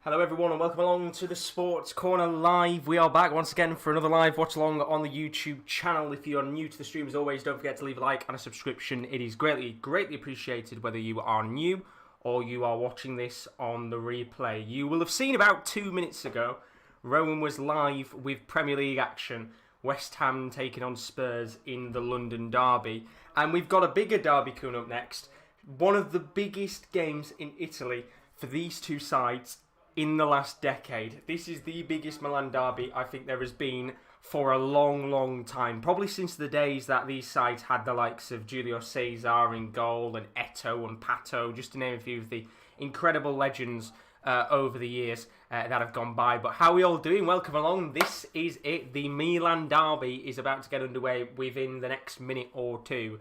Hello everyone and welcome along to the Sports Corner Live. We are back once again for another live watch along on the YouTube channel. If you are new to the stream, as always, don't forget to leave a like and a subscription. It is greatly appreciated whether you are new or you are watching this on the replay. You will have seen about 2 minutes ago, Rowan was live with Premier League action. West Ham taking on Spurs in the London derby. And we've got a bigger derby coming up next. One of the biggest games in Italy for these two sides in the last decade. This is the biggest Milan derby I think there has been for a long time. Probably since the days that these sides had the likes of Julio Cesar in goal and Eto'o and Pato, just to name a few of the incredible legends over the years that have gone by. But how are we all doing? Welcome along. This is it. The Milan derby is about to get underway within the next minute or two.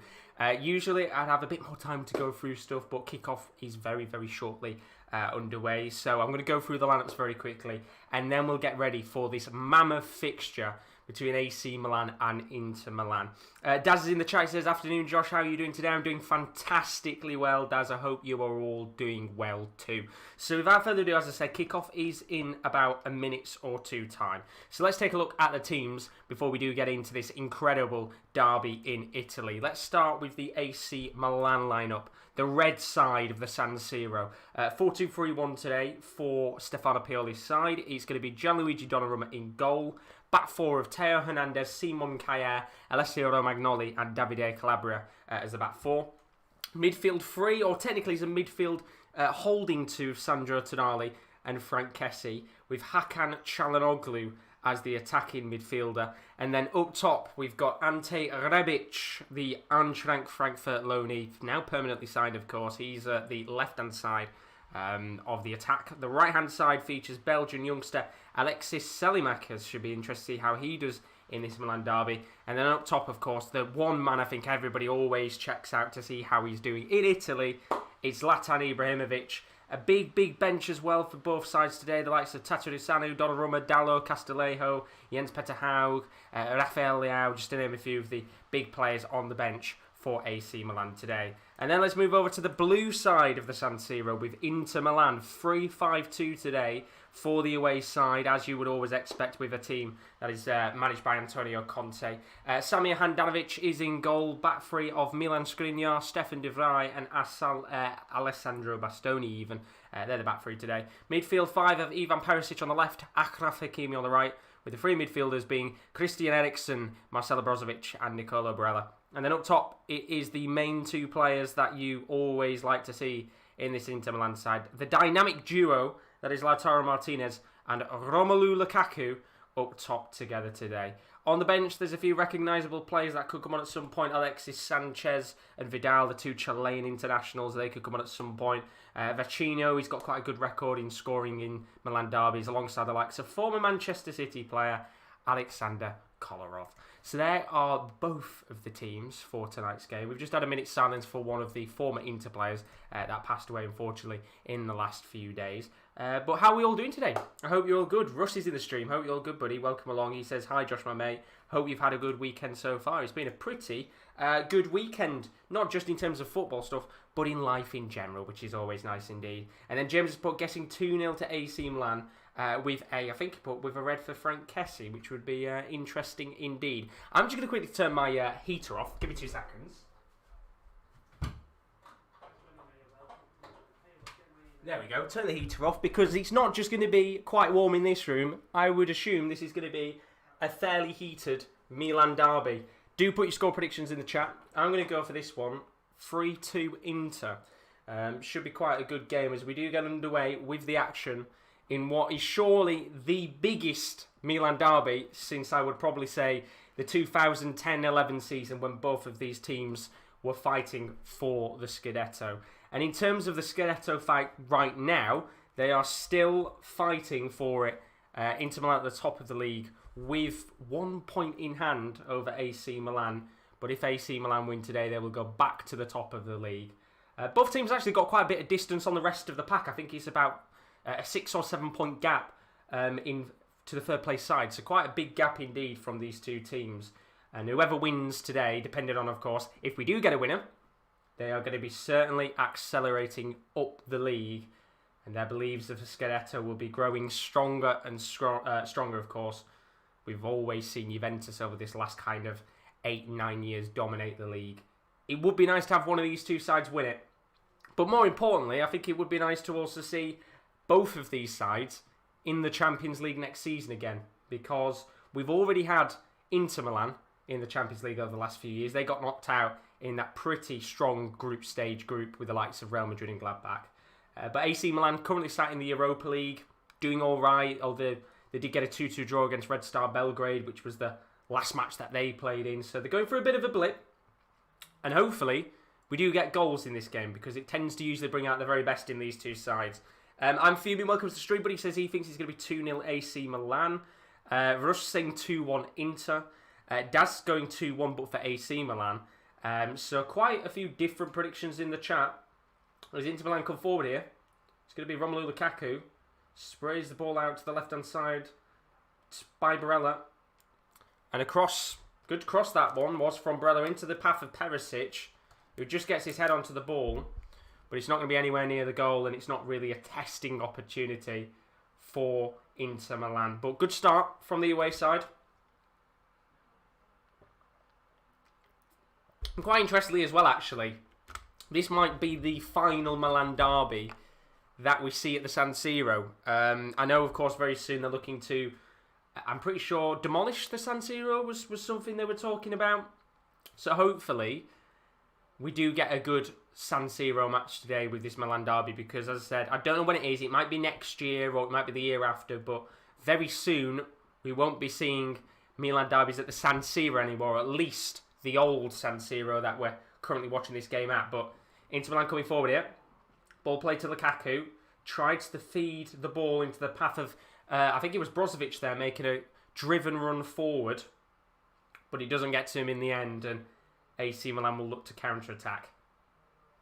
Usually I'd have a bit more time to go through stuff, but kickoff is very shortly underway. So I'm going to go through the lineups very quickly, and then we'll get ready for this mammoth fixture between AC Milan and Inter Milan. Daz is in the chat. He says, "Afternoon, Josh. How are you doing today?" I'm doing fantastically well, Daz. I hope you are all doing well too. So without further ado, as I said, kickoff is in about a minute or two time. So let's take a look at the teams before we do get into this incredible derby in Italy. Let's start with the AC Milan lineup, the red side of the San Siro. 4-2-3-1 today for Stefano Pioli's side. It's going to be Gianluigi Donnarumma in goal. Back four of Teo Hernandez, Simon Kjaer, Alessio Romagnoli and Davide Calabria as the back four. Midfield three, or technically it's a midfield holding to Sandro Tonali and Frank Kessie, with Hakan Çalhanoğlu as the attacking midfielder. And then up top, we've got Ante Rebic, the Eintracht Frankfurt loanee, now permanently signed, of course. He's the left-hand side of the attack. The right-hand side features Belgian youngster Alexis Selimakers. Should be interesting to see how he does in this Milan derby. And then up top, of course, the one man I think everybody always checks out to see how he's doing in Italy, it's Zlatan Ibrahimovic. A big bench as well for both sides today. The likes of Tato Sanu, Donnarumma, Dallo, Castillejo, Jens Peter Haug, Rafael Leao, just to name a few of the big players on the bench for AC Milan today. And then let's move over to the blue side of the San Siro with Inter Milan. 3-5-2 today for the away side, as you would always expect with a team that is managed by Antonio Conte. Samir Handanovic is in goal. Back three of Milan Skriniar, Stefan de Vrij and Alessandro Bastoni even. They're the back three today. Midfield five of Ivan Perisic on the left, Achraf Hakimi on the right, with the three midfielders being Christian Eriksen, Marcelo Brozovic and Nicolo Barella. And then up top, it is the main two players that you always like to see in this Inter Milan side. The dynamic duo that is Lautaro Martinez and Romelu Lukaku up top together today. On the bench, there's a few recognisable players that could come on at some point. Alexis Sanchez and Vidal, the two Chilean internationals, they could come on at some point. Vecino, he's got quite a good record in scoring in Milan derbies, alongside the likes of former Manchester City player Alexander Kolarov. So there are both of the teams for tonight's game. We've just had a minute's silence for one of the former Inter players that passed away, unfortunately, in the last few days. But how are we all doing today? I hope you're all good. Russ is in the stream. Hope you're all good, buddy. Welcome along. He says, "Hi, Josh, my mate. Hope you've had a good weekend so far." It's been a pretty good weekend, not just in terms of football stuff, but in life in general, which is always nice indeed. And then James has put guessing 2-0 to AC Milan. With I think he put with a red for Frank Kessie, which would be interesting indeed. I'm just going to quickly turn my heater off. Give me 2 seconds. There we go. Turn the heater off because it's not just going to be quite warm in this room. I would assume this is going to be a fairly heated Milan derby. Do put your score predictions in the chat. I'm going to go for this one. 3-2 Inter. Should be quite a good game as we do get underway with the action in what is surely the biggest Milan derby since I would probably say the 2010-11 season when both of these teams were fighting for the Scudetto. And in terms of the Scudetto fight right now, they are still fighting for it. Inter Milan at the top of the league with 1 point in hand over AC Milan. But if AC Milan win today, they will go back to the top of the league. Both teams actually got quite a bit of distance on the rest of the pack. I think it's about a 6 or 7 point gap to the third place side. So quite a big gap indeed from these two teams. And whoever wins today, depending on, of course, if we do get a winner, they are going to be certainly accelerating up the league. and their beliefs of the Scudetto will be growing stronger and stronger, of course. We've always seen Juventus over this last kind of 8-9 years dominate the league. It would be nice to have one of these two sides win it. But more importantly, I think it would be nice to also see both of these sides in the Champions League next season again. Because we've already had Inter Milan in the Champions League over the last few years. They got knocked out in that pretty strong group with the likes of Real Madrid and Gladbach. But AC Milan currently sat in the Europa League, doing all right, although they did get a 2-2 draw against Red Star Belgrade, which was the last match that they played in. So they're going for a bit of a blip. And hopefully, we do get goals in this game, because it tends to usually bring out the very best in these two sides. I'm Fuming, welcome to the stream, but he says he thinks it's going to be 2-0 AC Milan. Rush saying 2-1 Inter. Daz going 2-1, but for AC Milan. So quite a few different predictions in the chat. As Inter Milan come forward here, it's going to be Romelu Lukaku. Sprays the ball out to the left-hand side by Barella. And a cross, good cross that one, was from Barella into the path of Perisic, who just gets his head onto the ball. But it's not going to be anywhere near the goal, and it's not really a testing opportunity for Inter Milan. But good start from the away side. And quite interestingly as well, actually, this might be the final Milan derby that we see at the San Siro. I know, of course, very soon they're looking to, I'm pretty sure, demolish the San Siro was something they were talking about. So hopefully we do get a good San Siro match today with this Milan derby, because, as I said, I don't know when it is. It might be next year or it might be the year after, but very soon we won't be seeing Milan derbies at the San Siro anymore, at least the old San Siro that we're currently watching this game at. But Inter Milan coming forward here. Ball played to Lukaku. Tried to feed the ball into the path of, I think it was Brozovic there, making a driven run forward. But he doesn't get to him in the end, and AC Milan will look to counter-attack.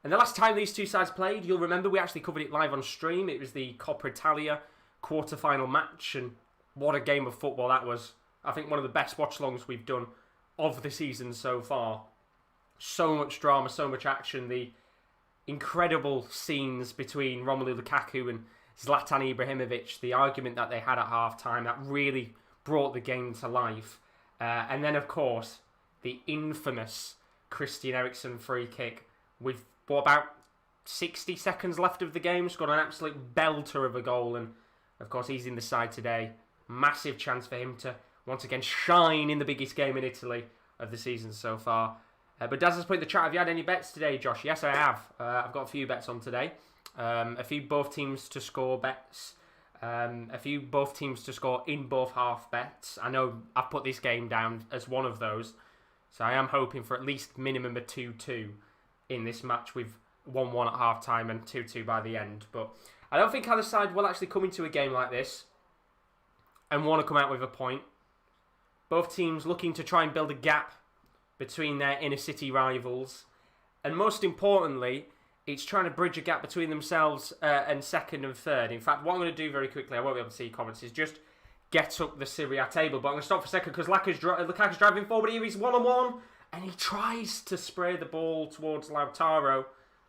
And the last time these two sides played, you'll remember we actually covered it live on stream. It was the Coppa Italia quarter-final match, and what a game of football that was. I think one of the best watch-alongs we've done of the season so far. So much drama, so much action. The incredible scenes between Romelu Lukaku and Zlatan Ibrahimovic, the argument that they had at half-time, that really brought the game to life. And then, of course, the infamous Christian Eriksen free kick with, about 60 seconds left of the game. Scored an absolute belter of a goal, and, of course, he's in the side today. Massive chance for him to, once again, shine in the biggest game in Italy of the season so far. But Daz has put in the chat, have you had any bets today, Josh? Yes, I have. I've got a few bets on today. A few both teams to score bets. A few both teams to score in both half bets. I know I've put this game down as one of those. So I am hoping for at least minimum a 2-2 in this match with 1-1 at half time and 2-2 by the end. But I don't think either side will actually come into a game like this and want to come out with a point. Both teams looking to try and build a gap between their inner city rivals. And most importantly, it's trying to bridge a gap between themselves and second and third. In fact, what I'm going to do very quickly, I won't be able to see comments, is just get up the Serie A table. But I'm going to stop for a second because Lukaku's driving forward here. He's one-on-one. And he tries to spray the ball towards Lautaro.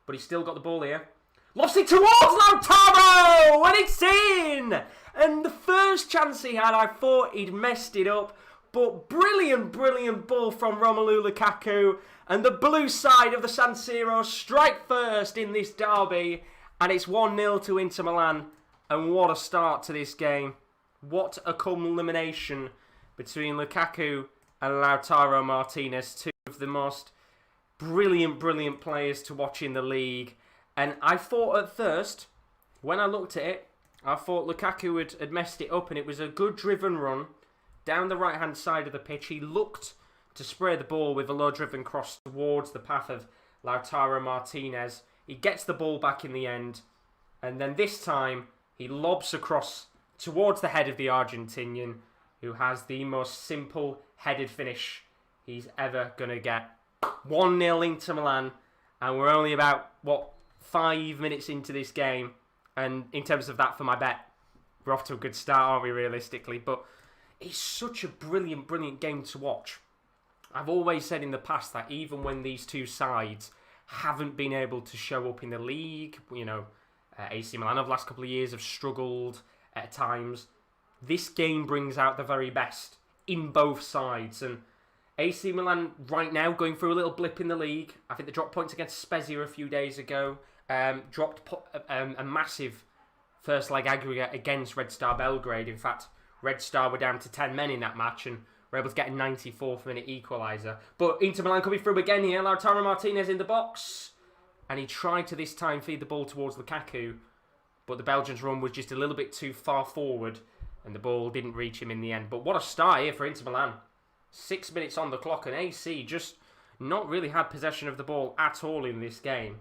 But he's still got the ball here. Lost it towards Lautaro! And it's in! And the first chance he had, I thought he'd messed it up. But brilliant, brilliant ball from Romelu Lukaku. And the blue side of the San Siro strike first in this derby. And it's 1-0 to Inter Milan. And what a start to this game. What a culmination between Lukaku and Lautaro Martinez. Two of the most brilliant, brilliant players to watch in the league. And I thought at first, when I looked at it, I thought Lukaku had messed it up. And it was a good driven run down the right-hand side of the pitch. He looked to spray the ball with a low-driven cross towards the path of Lautaro Martinez. He gets the ball back in the end. And then this time, he lobs across towards the head of the Argentinian, who has the most simple headed finish he's ever going to get. 1-0 Inter Milan. And we're only about, 5 minutes into this game. And in terms of that for my bet, we're off to a good start, aren't we, realistically? But it's such a brilliant, brilliant game to watch. I've always said in the past that even when these two sides haven't been able to show up in the league, AC Milan over the last couple of years have struggled at times. This game brings out the very best in both sides, and AC Milan right now going through a little blip in the league. I think they dropped points against Spezia a few days ago. Dropped a massive first leg aggregate against Red Star Belgrade. In fact, Red Star were down to 10 men in that match and were able to get a 94th minute equaliser. But Inter Milan coming through again here. Lautaro Martinez in the box. And he tried to this time feed the ball towards Lukaku. But the Belgians' run was just a little bit too far forward. And the ball didn't reach him in the end. But what a start here for Inter Milan. 6 minutes on the clock. And AC just not really had possession of the ball at all in this game.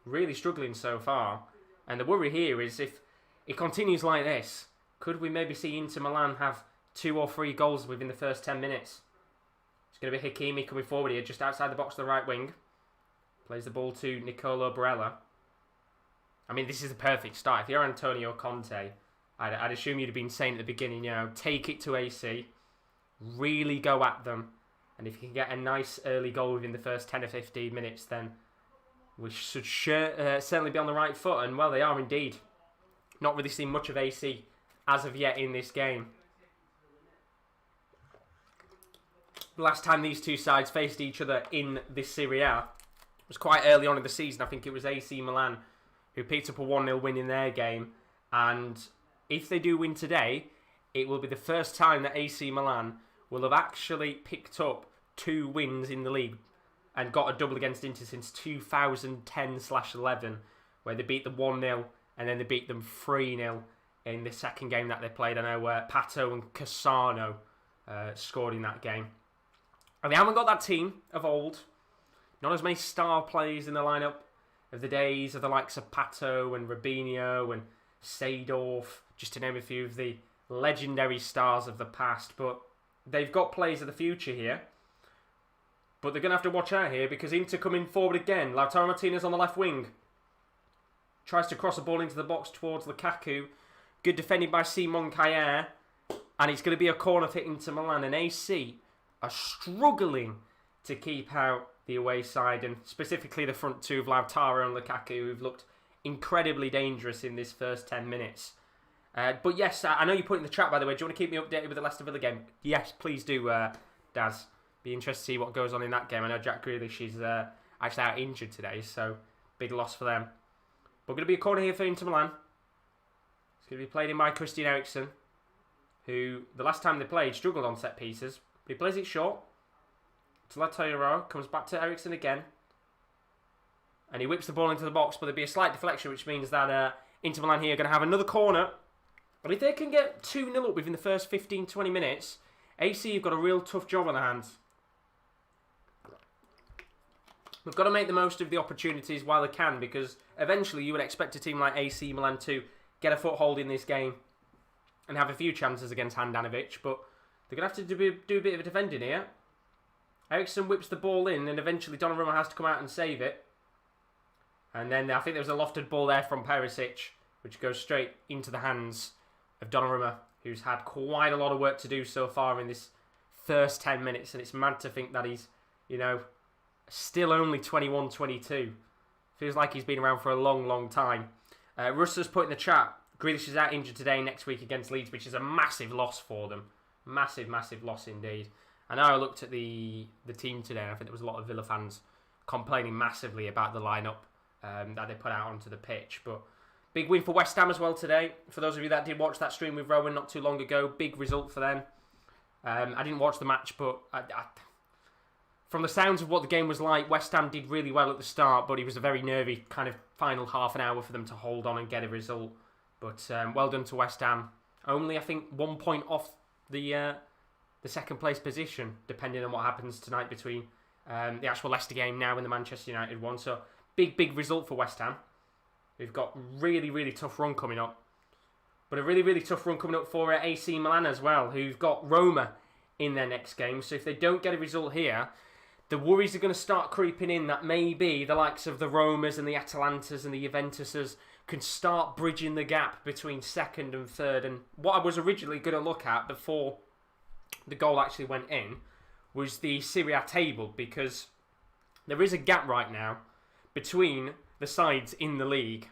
Really struggling so far. And the worry here is if it continues like this, could we maybe see Inter Milan have 2 or 3 goals within the first 10 minutes? It's going to be Hakimi coming forward here, just outside the box to the right wing. Plays the ball to Nicolo Barella. I mean, this is a perfect start. If you're Antonio Conte, I'd assume you'd have been saying at the beginning, take it to AC, really go at them, and if you can get a nice early goal within the first 10 or 15 minutes, then we should certainly be on the right foot. And, well, they are indeed. Not really seen much of AC as of yet in this game. The last time these two sides faced each other in this Serie A was quite early on in the season. I think it was AC Milan who picked up a 1-0 win in their game. And if they do win today, it will be the first time that AC Milan will have actually picked up 2 wins in the league and got a double against Inter since 2010/11, where they beat them 1-0 and then they beat them 3-0 in the second game that they played. I know Pato and Cassano scored in that game. And they haven't got that team of old. Not as many star players in the lineup of the days of the likes of Pato and Robinho and Seedorf, just to name a few of the legendary stars of the past. But they've got players of the future here. But they're going to have to watch out here because Inter coming forward again. Lautaro Martinez on the left wing. Tries to cross the ball into the box towards Lukaku. Good defending by Simon Kjaer. And it's going to be a corner for Inter Milan. And AC are struggling to keep out the away side. And specifically the front two of Lautaro and Lukaku, who've looked incredibly dangerous in this first 10 minutes. But yes, I know you put in the chat, by the way. Do you want to keep me updated with the Leicester Villa game? Yes, please do, Daz. Be interested to see what goes on in that game. I know Jack Grealish is actually out injured today, so big loss for them. But going to be a corner here for Inter Milan. It's going to be played in by Christian Eriksen, who the last time they played struggled on set pieces. He plays it short to Lautaro, comes back to Eriksen again, and he whips the ball into the box, but there'll be a slight deflection, which means that Inter Milan here are going to have another corner. But if they can get 2-0 up within the first 15-20 minutes, AC have got a real tough job on their hands. We've got to make the most of the opportunities while they can, because eventually you would expect a team like AC Milan to get a foothold in this game and have a few chances against Handanovic, but they're going to have to do a bit of a defending here. Eriksen whips the ball in, and eventually Donnarumma has to come out and save it. And then I think there was a lofted ball there from Perisic, which goes straight into the hands of Donnarumma, who's had quite a lot of work to do so far in this first 10 minutes, and it's mad to think that he's, still only 21, 22. Feels like he's been around for a long, long time. Russell's put in the chat, Grealish is out injured today, next week against Leeds, which is a massive loss for them. Massive, massive loss indeed. I know I looked at the team today, and I think there was a lot of Villa fans complaining massively about the lineup that they put out onto the pitch. But big win for West Ham as well today. For those of you that did watch that stream with Rowan not too long ago, big result for them. I didn't watch the match, but from the sounds of what the game was like, West Ham did really well at the start, but it was a very nervy kind of final half an hour for them to hold on and get a result. But well done to West Ham. Only, I think, 1 point off the second place position, depending on what happens tonight between the actual Leicester game now and the Manchester United one. So, big result for West Ham. We've got really, really tough run coming up. But a really, really tough run coming up for AC Milan as well, who've got Roma in their next game. So if they don't get a result here, the worries are going to start creeping in that maybe the likes of the Romas and the Atalantas and the Juventuses can start bridging the gap between second and third. And what I was originally going to look at before the goal actually went in was the Serie A table, because there is a gap right now between the sides in the league.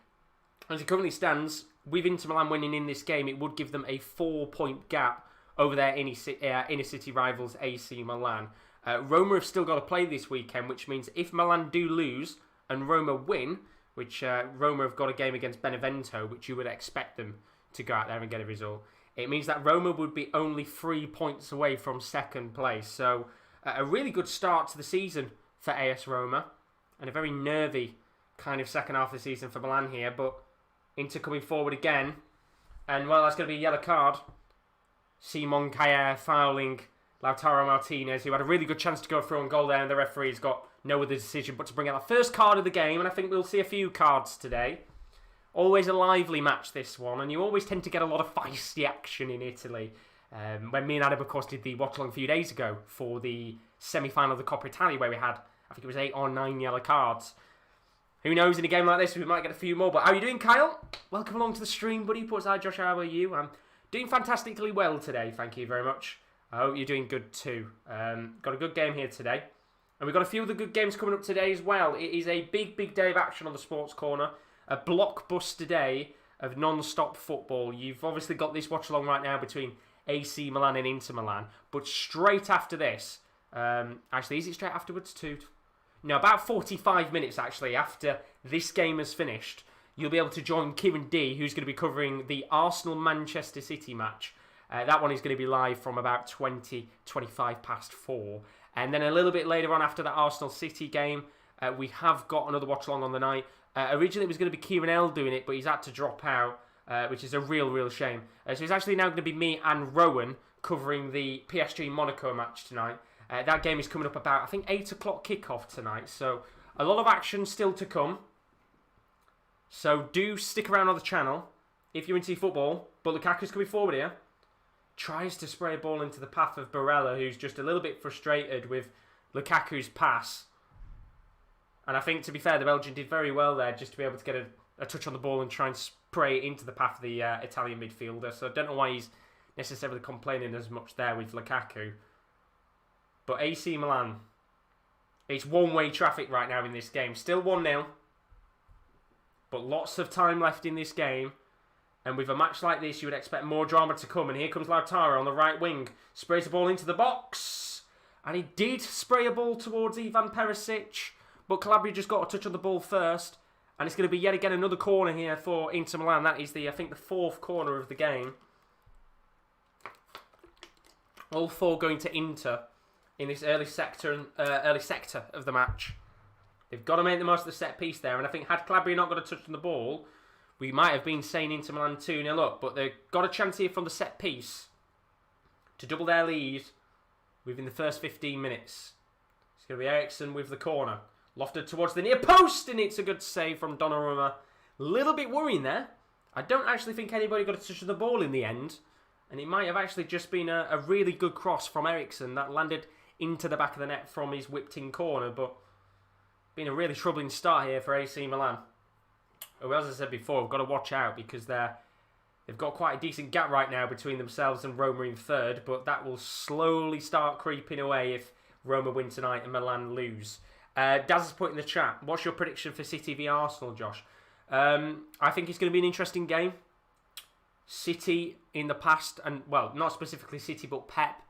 As it currently stands, with Inter Milan winning in this game, it would give them a 4-point gap over their inner city rivals AC Milan. Roma have still got to play this weekend, which means if Milan do lose and Roma win, which Roma have got a game against Benevento, which you would expect them to go out there and get a result, it means that Roma would be only 3 points away from second place. So a really good start to the season for AS Roma, and a very nervy kind of second half of the season for Milan here, but Inter coming forward again, and well, that's going to be a yellow card. Simon Kjaer fouling Lautaro Martinez, who had a really good chance to go through on goal there, and the referee's got no other decision but to bring out the first card of the game, and I think we'll see a few cards today. Always a lively match, this one, and you always tend to get a lot of feisty action in Italy. When me and Adam, of course, did the watch-along a few days ago for the semi-final of the Coppa Italia, where we had, I think it was 8 or 9 yellow cards. Who knows, in a game like this, we might get a few more. But how are you doing, Kyle? Welcome along to the stream, buddy. Puts hi, Josh, how are you? I'm doing fantastically well today, thank you very much. I hope you're doing good too. Got a good game here today. And we've got a few other good games coming up today as well. It is a big, big day of action on the Sports Corner. A blockbuster day of non-stop football. You've obviously got this watch-along right now between AC Milan and Inter Milan. But straight after this, actually, is it straight afterwards too? No, about 45 minutes actually after this game has finished, you'll be able to join Kieran D, who's going to be covering the Arsenal-Manchester City match. That one is going to be live from about 25 past 4. And then a little bit later on after that Arsenal-City game, we have got another watch-along on the night. Originally it was going to be Kieran L doing it, but he's had to drop out, which is a real shame. So it's actually now going to be me and Rowan covering the PSG-Monaco match tonight. That game is coming up about, I think, 8 o'clock kickoff tonight. So a lot of action still to come. So do stick around on the channel if you're into football. But Lukaku's coming forward here. Tries to spray a ball into the path of Barella, who's just a little bit frustrated with Lukaku's pass. And I think, to be fair, the Belgian did very well there just to be able to get a touch on the ball and try and spray it into the path of the Italian midfielder. So I don't know why he's necessarily complaining as much there with Lukaku. But AC Milan, it's one-way traffic right now in this game. Still 1-0. But lots of time left in this game. And with a match like this, you would expect more drama to come. And here comes Lautaro on the right wing. Sprays the ball into the box. And he did spray a ball towards Ivan Perisic. But Calabria just got a touch on the ball first. And it's going to be yet again another corner here for Inter Milan. That is, I think, the 4th corner of the game. All 4 going to Inter in this early sector of the match. They've got to make the most of the set piece there. And I think had Calabria not got a touch on the ball, we might have been saying Inter Milan 2-0 up. But they've got a chance here from the set piece to double their lead within the first 15 minutes. It's going to be Eriksson with the corner. Lofted towards the near post, and it's a good save from Donnarumma. A little bit worrying there. I don't actually think anybody got a touch of the ball in the end. And it might have actually just been a really good cross from Eriksson that landed into the back of the net from his whipped-in corner. But been a really troubling start here for AC Milan. Well, as I said before, we've got to watch out because they've got quite a decent gap right now between themselves and Roma in 3rd. But that will slowly start creeping away if Roma win tonight and Milan lose. Daz has put in the chat, what's your prediction for City v Arsenal, Josh? I think it's going to be an interesting game. City in the past, and well, not specifically City, but Pep.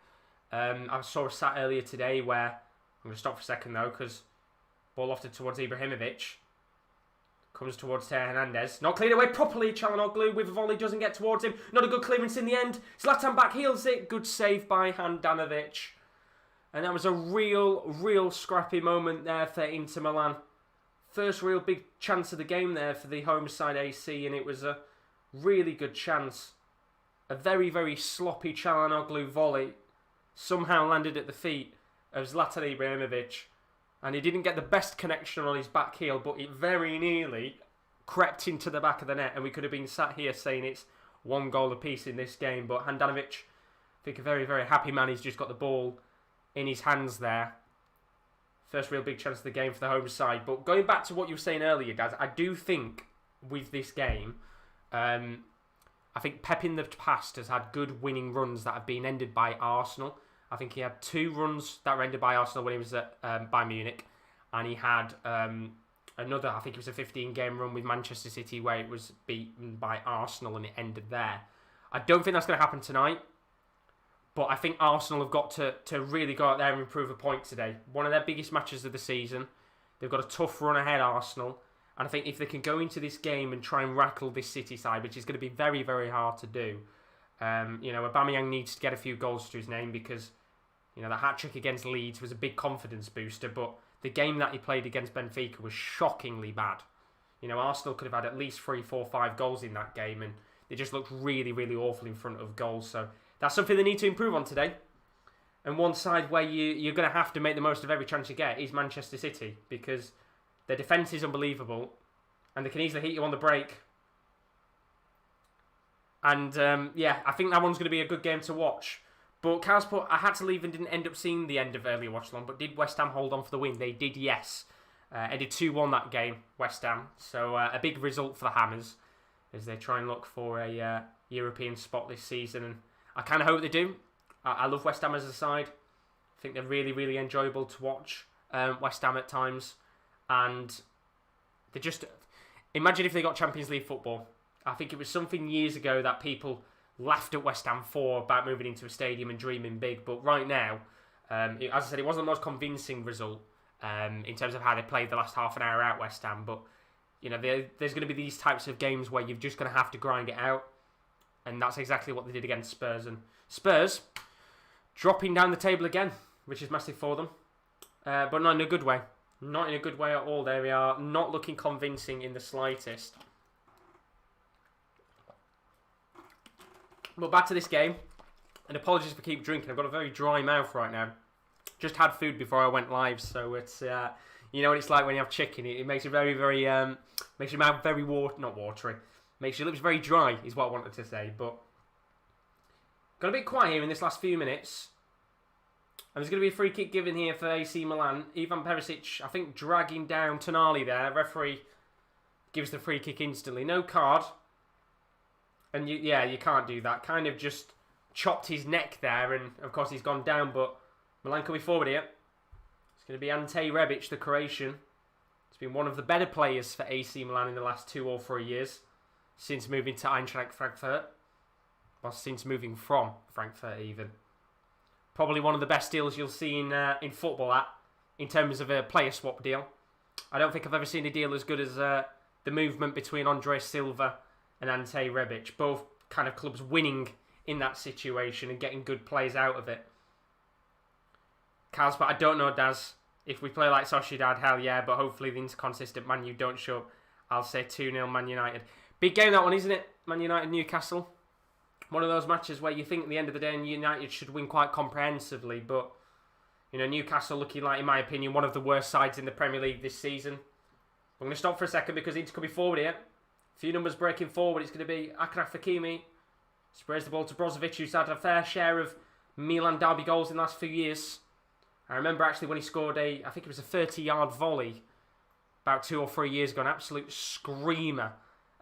I saw a stat earlier today where, I'm going to stop for a second though, because ball lofted towards Ibrahimovic. Comes towards Teo Hernandez. Not cleared away properly, Çalhanoğlu with a volley, doesn't get towards him. Not a good clearance in the end. Zlatan back heels it. Good save by Handanovic. And that was a real scrappy moment there for Inter Milan. First real big chance of the game there for the home side AC, and it was a really good chance. A very sloppy Çalhanoğlu volley somehow landed at the feet of Zlatan Ibrahimovic. And he didn't get the best connection on his back heel, but it very nearly crept into the back of the net, and we could have been sat here saying it's 1 goal apiece in this game. But Handanovic, I think a very happy man. He's just got the ball in his hands there. First real big chance of the game for the home side. But going back to what you were saying earlier, guys, I do think with this game, I think Pep in the past has had good winning runs that have been ended by Arsenal. I think he had 2 runs that were ended by Arsenal when he was at Bayern Munich. And he had another, I think it was a 15-game run with Manchester City where it was beaten by Arsenal and it ended there. I don't think that's going to happen tonight, but I think Arsenal have got to really go out there and improve a point today. One of their biggest matches of the season. They've got a tough run ahead, Arsenal, and I think if they can go into this game and try and rattle this City side, which is going to be very, very hard to do, Aubameyang needs to get a few goals to his name because, the hat-trick against Leeds was a big confidence booster, but the game that he played against Benfica was shockingly bad. Arsenal could have had at least 3, 4, 5 goals in that game, and they just looked really, really awful in front of goals. So that's something they need to improve on today. And one side where you're going to have to make the most of every chance you get is Manchester City, because their defence is unbelievable, and they can easily hit you on the break. And I think that one's going to be a good game to watch. But Carl's put, I had to leave and didn't end up seeing the end of earlier watch-along, but did West Ham hold on for the win? They did, yes. Ended 2-1 that game, West Ham. So a big result for the Hammers as they try and look for a European spot this season. And I kind of hope they do. I love West Ham as a side. I think they're really, really enjoyable to watch, West Ham at times. And they just... Imagine if they got Champions League football. I think it was something years ago that people laughed at West Ham for about moving into a stadium and dreaming big. But right now, as I said, it wasn't the most convincing result in terms of how they played the last half an hour out West Ham. But, there's going to be these types of games where you're just going to have to grind it out. And that's exactly what they did against Spurs. And Spurs dropping down the table again, which is massive for them. But not in a good way. Not in a good way at all. They are not looking convincing in the slightest. But back to this game. And apologies for keep drinking. I've got a very dry mouth right now. Just had food before I went live, so it's you know what it's like when you have chicken. It makes you very, very makes your mouth very not watery. Makes your lips very dry, is what I wanted to say. But got a bit quiet here in this last few minutes. And there's going to be a free kick given here for AC Milan. Ivan Perisic, I think, dragging down Tonali there. Referee gives the free kick instantly. No card. And you can't do that. Kind of just chopped his neck there, and of course he's gone down, but Milan coming forward here. It's going to be Ante Rebic, the Croatian. He's been one of the better players for AC Milan in the last 2 or 3 years, since moving to Eintracht Frankfurt. Well, since moving from Frankfurt even. Probably one of the best deals you'll see in football in terms of a player swap deal. I don't think I've ever seen a deal as good as the movement between Andre Silva and Ante Rebic. Both kind of clubs winning in that situation and getting good plays out of it. Carlos, but I don't know, Daz. If we play like Sociedad, hell yeah, but hopefully the inconsistent Man U don't show up. I'll say 2-0 Man United. Big game that one, isn't it? Man United, Newcastle. One of those matches where you think at the end of the day United should win quite comprehensively, but Newcastle looking like, in my opinion, one of the worst sides in the Premier League this season. I'm going to stop for a second because Inter could be forward here. A few numbers breaking forward. It's going to be Achraf Hakimi. Sprays the ball to Brozovic, who's had a fair share of Milan derby goals in the last few years. I remember actually when he scored I think it was a 30-yard volley about 2 or 3 years ago, an absolute screamer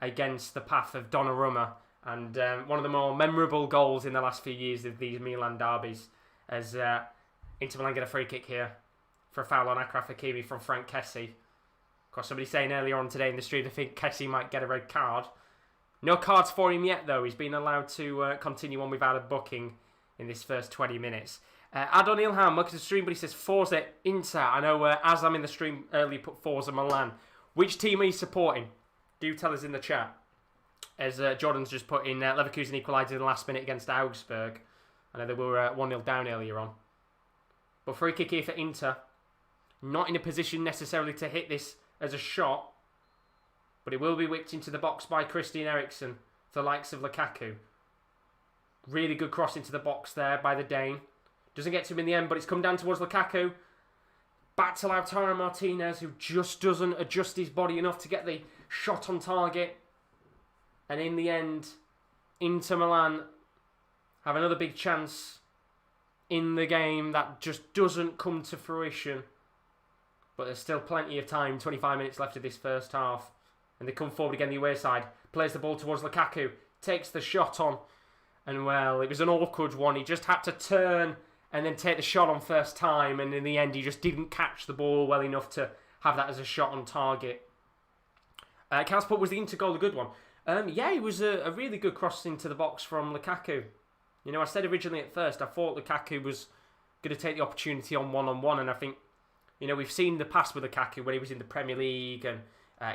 against the path of Donnarumma. And one of the more memorable goals in the last few years of these Milan derbies, as Inter Milan get a free kick here for a foul on Achraf Hakimi from Frank Kessie. Of course, somebody saying earlier on today in the stream, I think Kessie might get a red card. No cards for him yet, though. He's been allowed to continue on without a booking in this first 20 minutes. Adon Ilham, welcome to the stream, but he says Forza Inter. I know as I'm in the stream earlier, put Forza Milan. Which team are you supporting? Do tell us in the chat. As Jordan's just put in, Leverkusen equalised in the last minute against Augsburg. I know they were 1-0 down earlier on. But free kick here for Inter. Not in a position necessarily to hit this as a shot. But it will be whipped into the box by Christian Eriksen for the likes of Lukaku. Really good cross into the box there by the Dane. Doesn't get to him in the end, but it's come down towards Lukaku. Back to Lautaro Martinez, who just doesn't adjust his body enough to get the shot on target. And in the end, Inter Milan have another big chance in the game that just doesn't come to fruition. But there's still plenty of time, 25 minutes left of this first half. And they come forward again the away side. Plays the ball towards Lukaku. Takes the shot on. And well, it was an awkward one. He just had to turn and then take the shot on first time. And in the end, he just didn't catch the ball well enough to have that as a shot on target. Calsport, was the Inter goal a good one? Yeah, it was a really good cross into the box from Lukaku. You know, I said originally at first, I thought Lukaku was going to take the opportunity on one-on-one, and I think, you know, we've seen the past with Lukaku when he was in the Premier League and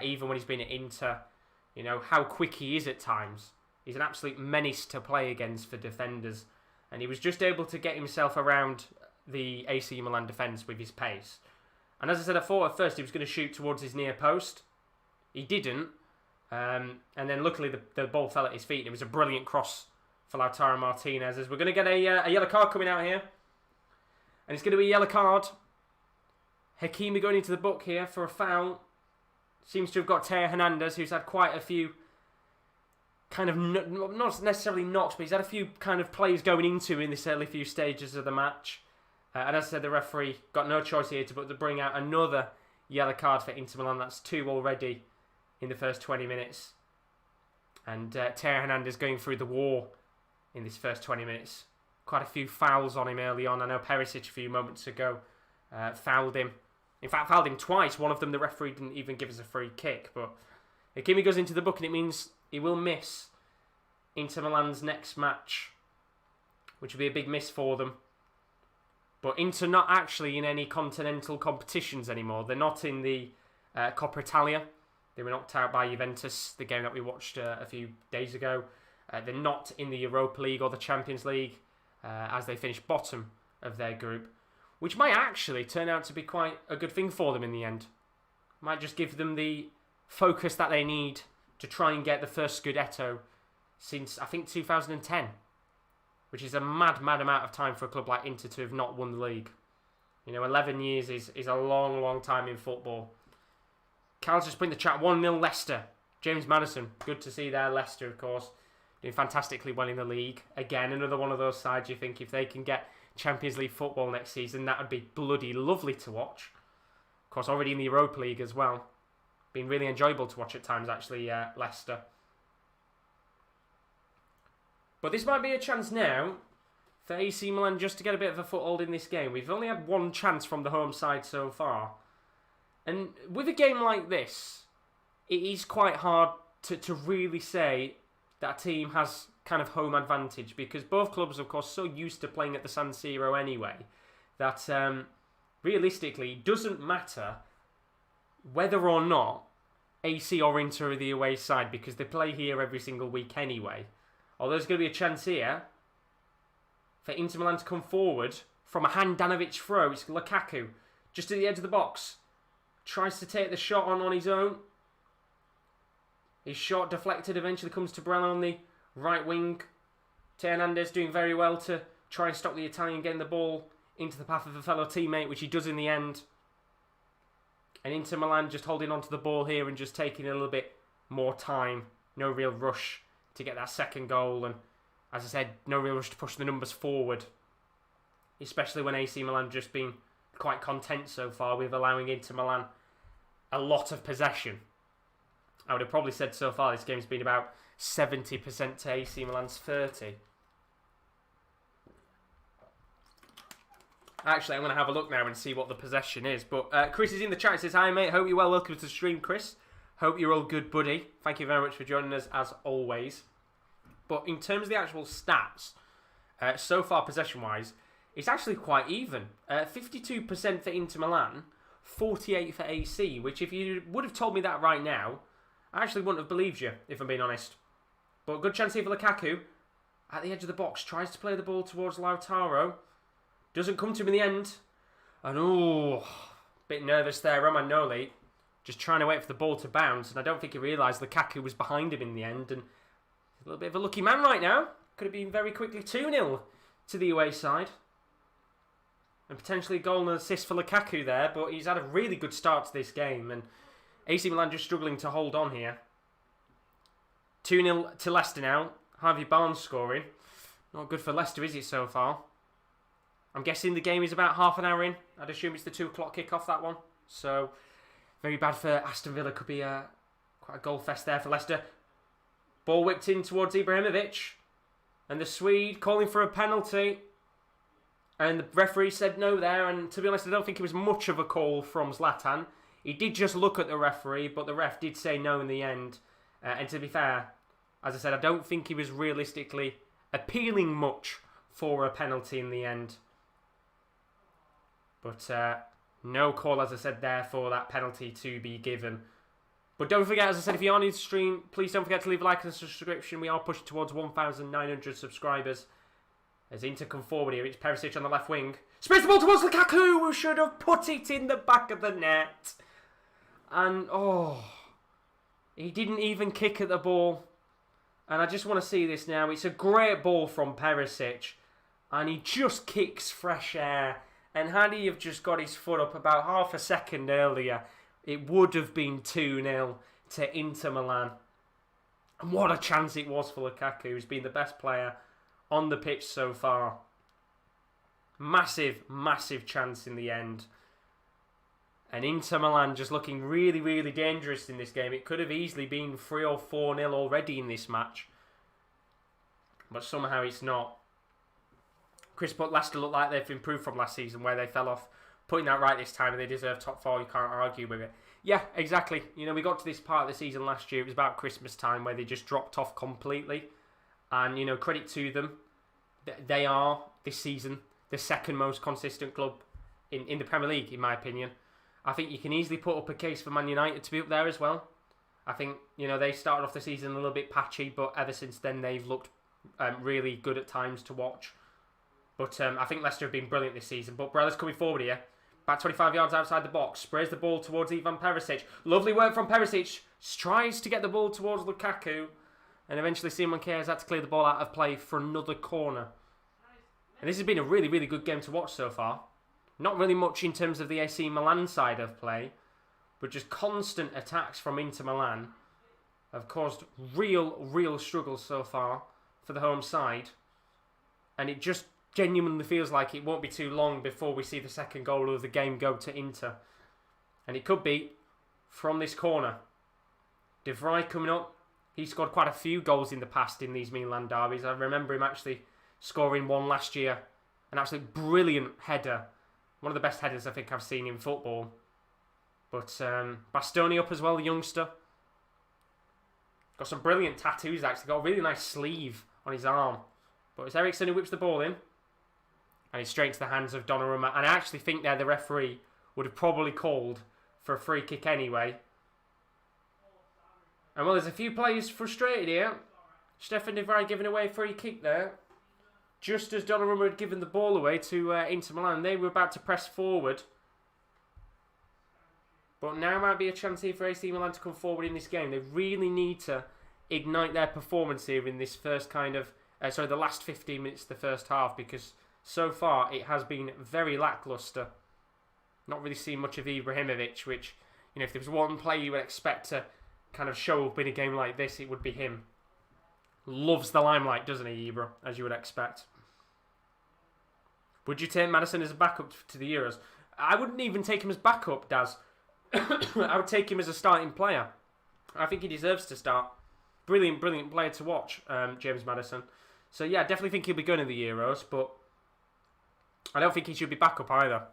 even when he's been at Inter, you know, how quick he is at times. He's an absolute menace to play against for defenders, and he was just able to get himself around the AC Milan defence with his pace. And as I said, I thought at first he was going to shoot towards his near post. He didn't. And then luckily the ball fell at his feet. And it was a brilliant cross for Lautaro Martinez. As we're going to get a yellow card coming out here. And it's going to be a yellow card. Hakimi going into the book here for a foul. Seems to have got Teo Hernandez, who's had quite a few kind of, not necessarily knocks, but he's had a few kind of plays going into in this early few stages of the match. And as I said, the referee got no choice here but to bring out another yellow card for Inter Milan. That's 2 already in the first 20 minutes. And Teo Hernandez going through the war in this first 20 minutes. Quite a few fouls on him early on. I know Perisic a few moments ago fouled him. In fact, fouled him twice. One of them the referee didn't even give us a free kick. But Hakimi goes into the book, and it means he will miss Inter Milan's next match, which will be a big miss for them. But Inter not actually in any continental competitions anymore. They're not in the Coppa Italia. They were knocked out by Juventus, the game that we watched a few days ago. They're not in the Europa League or the Champions League as they finished bottom of their group, which might actually turn out to be quite a good thing for them in the end. Might just give them the focus that they need to try and get the first Scudetto since, I think, 2010. Which is a mad amount of time for a club like Inter to have not won the league. You know, 11 years is a long time in football. Cal's just put in the chat, 1-0 Leicester. James Madison, good to see there. Leicester, of course, doing fantastically well in the league. Again, another one of those sides you think if they can get Champions League football next season, that would be bloody lovely to watch. Of course, already in the Europa League as well. Been really enjoyable to watch at times, actually, Leicester. But this might be a chance now for AC Milan just to get a bit of a foothold in this game. We've only had one chance from the home side so far. And with a game like this, it is quite hard to really say that a team has kind of home advantage, because both clubs, of course, so used to playing at the San Siro anyway, that realistically it doesn't matter whether or not AC or Inter are the away side, because they play here every single week anyway. Although there's going to be a chance here for Inter Milan to come forward from a Handanovic throw. It's Lukaku, just at the edge of the box. Tries to take the shot on his own. His shot deflected, eventually comes to Barella on the right wing. Teo Hernandez doing very well to try and stop the Italian getting the ball into the path of a fellow teammate, which he does in the end. And Inter Milan just holding on to the ball here and just taking a little bit more time. No real rush to get that second goal, and as I said, no real rush to push the numbers forward, especially when AC Milan just been quite content so far with allowing Inter Milan a lot of possession. I would have probably said so far this game's been about 70% to AC Milan's 30%. Actually, I'm going to have a look now and see what the possession is. But Chris is in the chat. He says, "Hi mate, hope you're well. Welcome to the stream, Chris. Hope you're all good, buddy. Thank you very much for joining us, as always." But in terms of the actual stats, so far possession-wise, it's actually quite even. 52% for Inter Milan, 48% for AC, which if you would have told me that right now, I actually wouldn't have believed you, if I'm being honest. But good chance here for Lukaku. At the edge of the box, tries to play the ball towards Lautaro. Doesn't come to him in the end. And bit nervous there, Romagnoli. Just trying to wait for the ball to bounce, and I don't think he realised Lukaku was behind him in the end, and a little bit of a lucky man right now. Could have been very quickly 2-0 to the away side. And potentially a goal and an assist for Lukaku there, but he's had a really good start to this game, and AC Milan just struggling to hold on here. 2-0 to Leicester now. Harvey Barnes scoring. Not good for Leicester, is it, so far? I'm guessing the game is about half an hour in. I'd assume it's the 2 o'clock kick-off, that one. So very bad for Aston Villa. Could be quite a goal fest there for Leicester. Ball whipped in towards Ibrahimovic. And the Swede calling for a penalty. And the referee said no there. And to be honest, I don't think it was much of a call from Zlatan. He did just look at the referee, but the ref did say no in the end. And to be fair, as I said, I don't think he was realistically appealing much for a penalty in the end. But no call, as I said, there for that penalty to be given. But don't forget, as I said, if you are new to the stream, please don't forget to leave a like and a subscription. We are pushing towards 1,900 subscribers. As Inter come forward here, it's Perisic on the left wing. Spins the ball towards Lukaku, who should have put it in the back of the net. And, he didn't even kick at the ball. And I just want to see this now. It's a great ball from Perisic. And he just kicks fresh air. And had he have just got his foot up about half a second earlier, it would have been 2-0 to Inter Milan. And what a chance it was for Lukaku, who's been the best player on the pitch so far. Massive, massive chance in the end. And Inter Milan just looking really, really dangerous in this game. It could have easily been 3 or 4-0 already in this match. But somehow it's not. Chris put Leicester look like they've improved from last season where they fell off. Putting that right this time, and they deserve top 4. You can't argue with it. Yeah, exactly. You know, we got to this part of the season last year. It was about Christmas time where they just dropped off completely. And, you know, credit to them. They are, this season, the second most consistent club in the Premier League, in my opinion. I think you can easily put up a case for Man United to be up there as well. I think, you know, they started off the season a little bit patchy, but ever since then they've looked really good at times to watch. But I think Leicester have been brilliant this season. But Breller's coming forward here. About 25 yards outside the box. Sprays the ball towards Ivan Perisic. Lovely work from Perisic. Tries to get the ball towards Lukaku. And eventually Simon Kjær has had to clear the ball out of play for another corner. And this has been a really, really good game to watch so far. Not really much in terms of the AC Milan side of play. But just constant attacks from Inter Milan have caused real struggles so far for the home side. And it just genuinely feels like it won't be too long before we see the second goal of the game go to Inter. And it could be from this corner. De Vrij coming up. He scored quite a few goals in the past in these Milan derbies. I remember him actually scoring one last year. An absolute brilliant header. One of the best headers I think I've seen in football. But Bastoni up as well, the youngster. Got some brilliant tattoos actually. Got a really nice sleeve on his arm. But it's Eriksson who whips the ball in. And it's straight to the hands of Donnarumma. And I actually think there the referee would have probably called for a free kick anyway. And well, there's a few players frustrated here. Stefan de Vrij giving away a free kick there. Just as Donnarumma had given the ball away to Inter Milan. They were about to press forward. But now might be a chance here for AC Milan to come forward in this game. They really need to ignite their performance here in this first kind of... the last 15 minutes of the first half, because so far it has been very lacklustre. Not really seen much of Ibrahimovic, which, you know, if there was one player you would expect to kind of show up in a game like this, it would be him. Loves the limelight, doesn't he, Ibra, as you would expect. Would you take Maddison as a backup to the Euros? I wouldn't even take him as backup, Daz. I would take him as a starting player. I think he deserves to start. Brilliant player to watch, James Maddison. So yeah, I definitely think he'll be going to the Euros, but I don't think he should be backup either.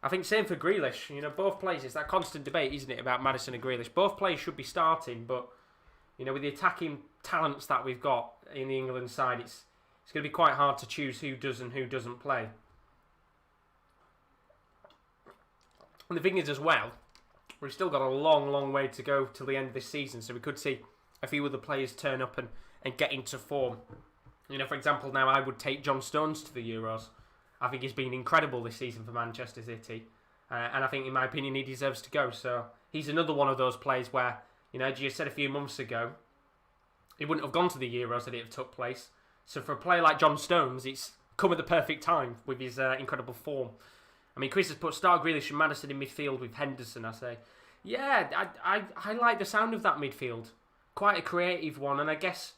I think same for Grealish. You know, both players, it's that constant debate, isn't it, about Maddison and Grealish. Both players should be starting, but, you know, with the attacking talents that we've got in the England side, it's going to be quite hard to choose who does and who doesn't play. And the thing is as well, we've still got a long way to go till the end of this season, so we could see a few other players turn up and get into form. You know, for example, now I would take John Stones to the Euros. I think he's been incredible this season for Manchester City. And I think, in my opinion, he deserves to go. So he's another one of those players where, you know, as you said a few months ago, he wouldn't have gone to the Euros had it have took place. So for a player like John Stones, it's come at the perfect time with his incredible form. I mean, Chris has put start Grealish and Maddison in midfield with Henderson, I say. Yeah, I like the sound of that midfield. Quite a creative one, and I guess,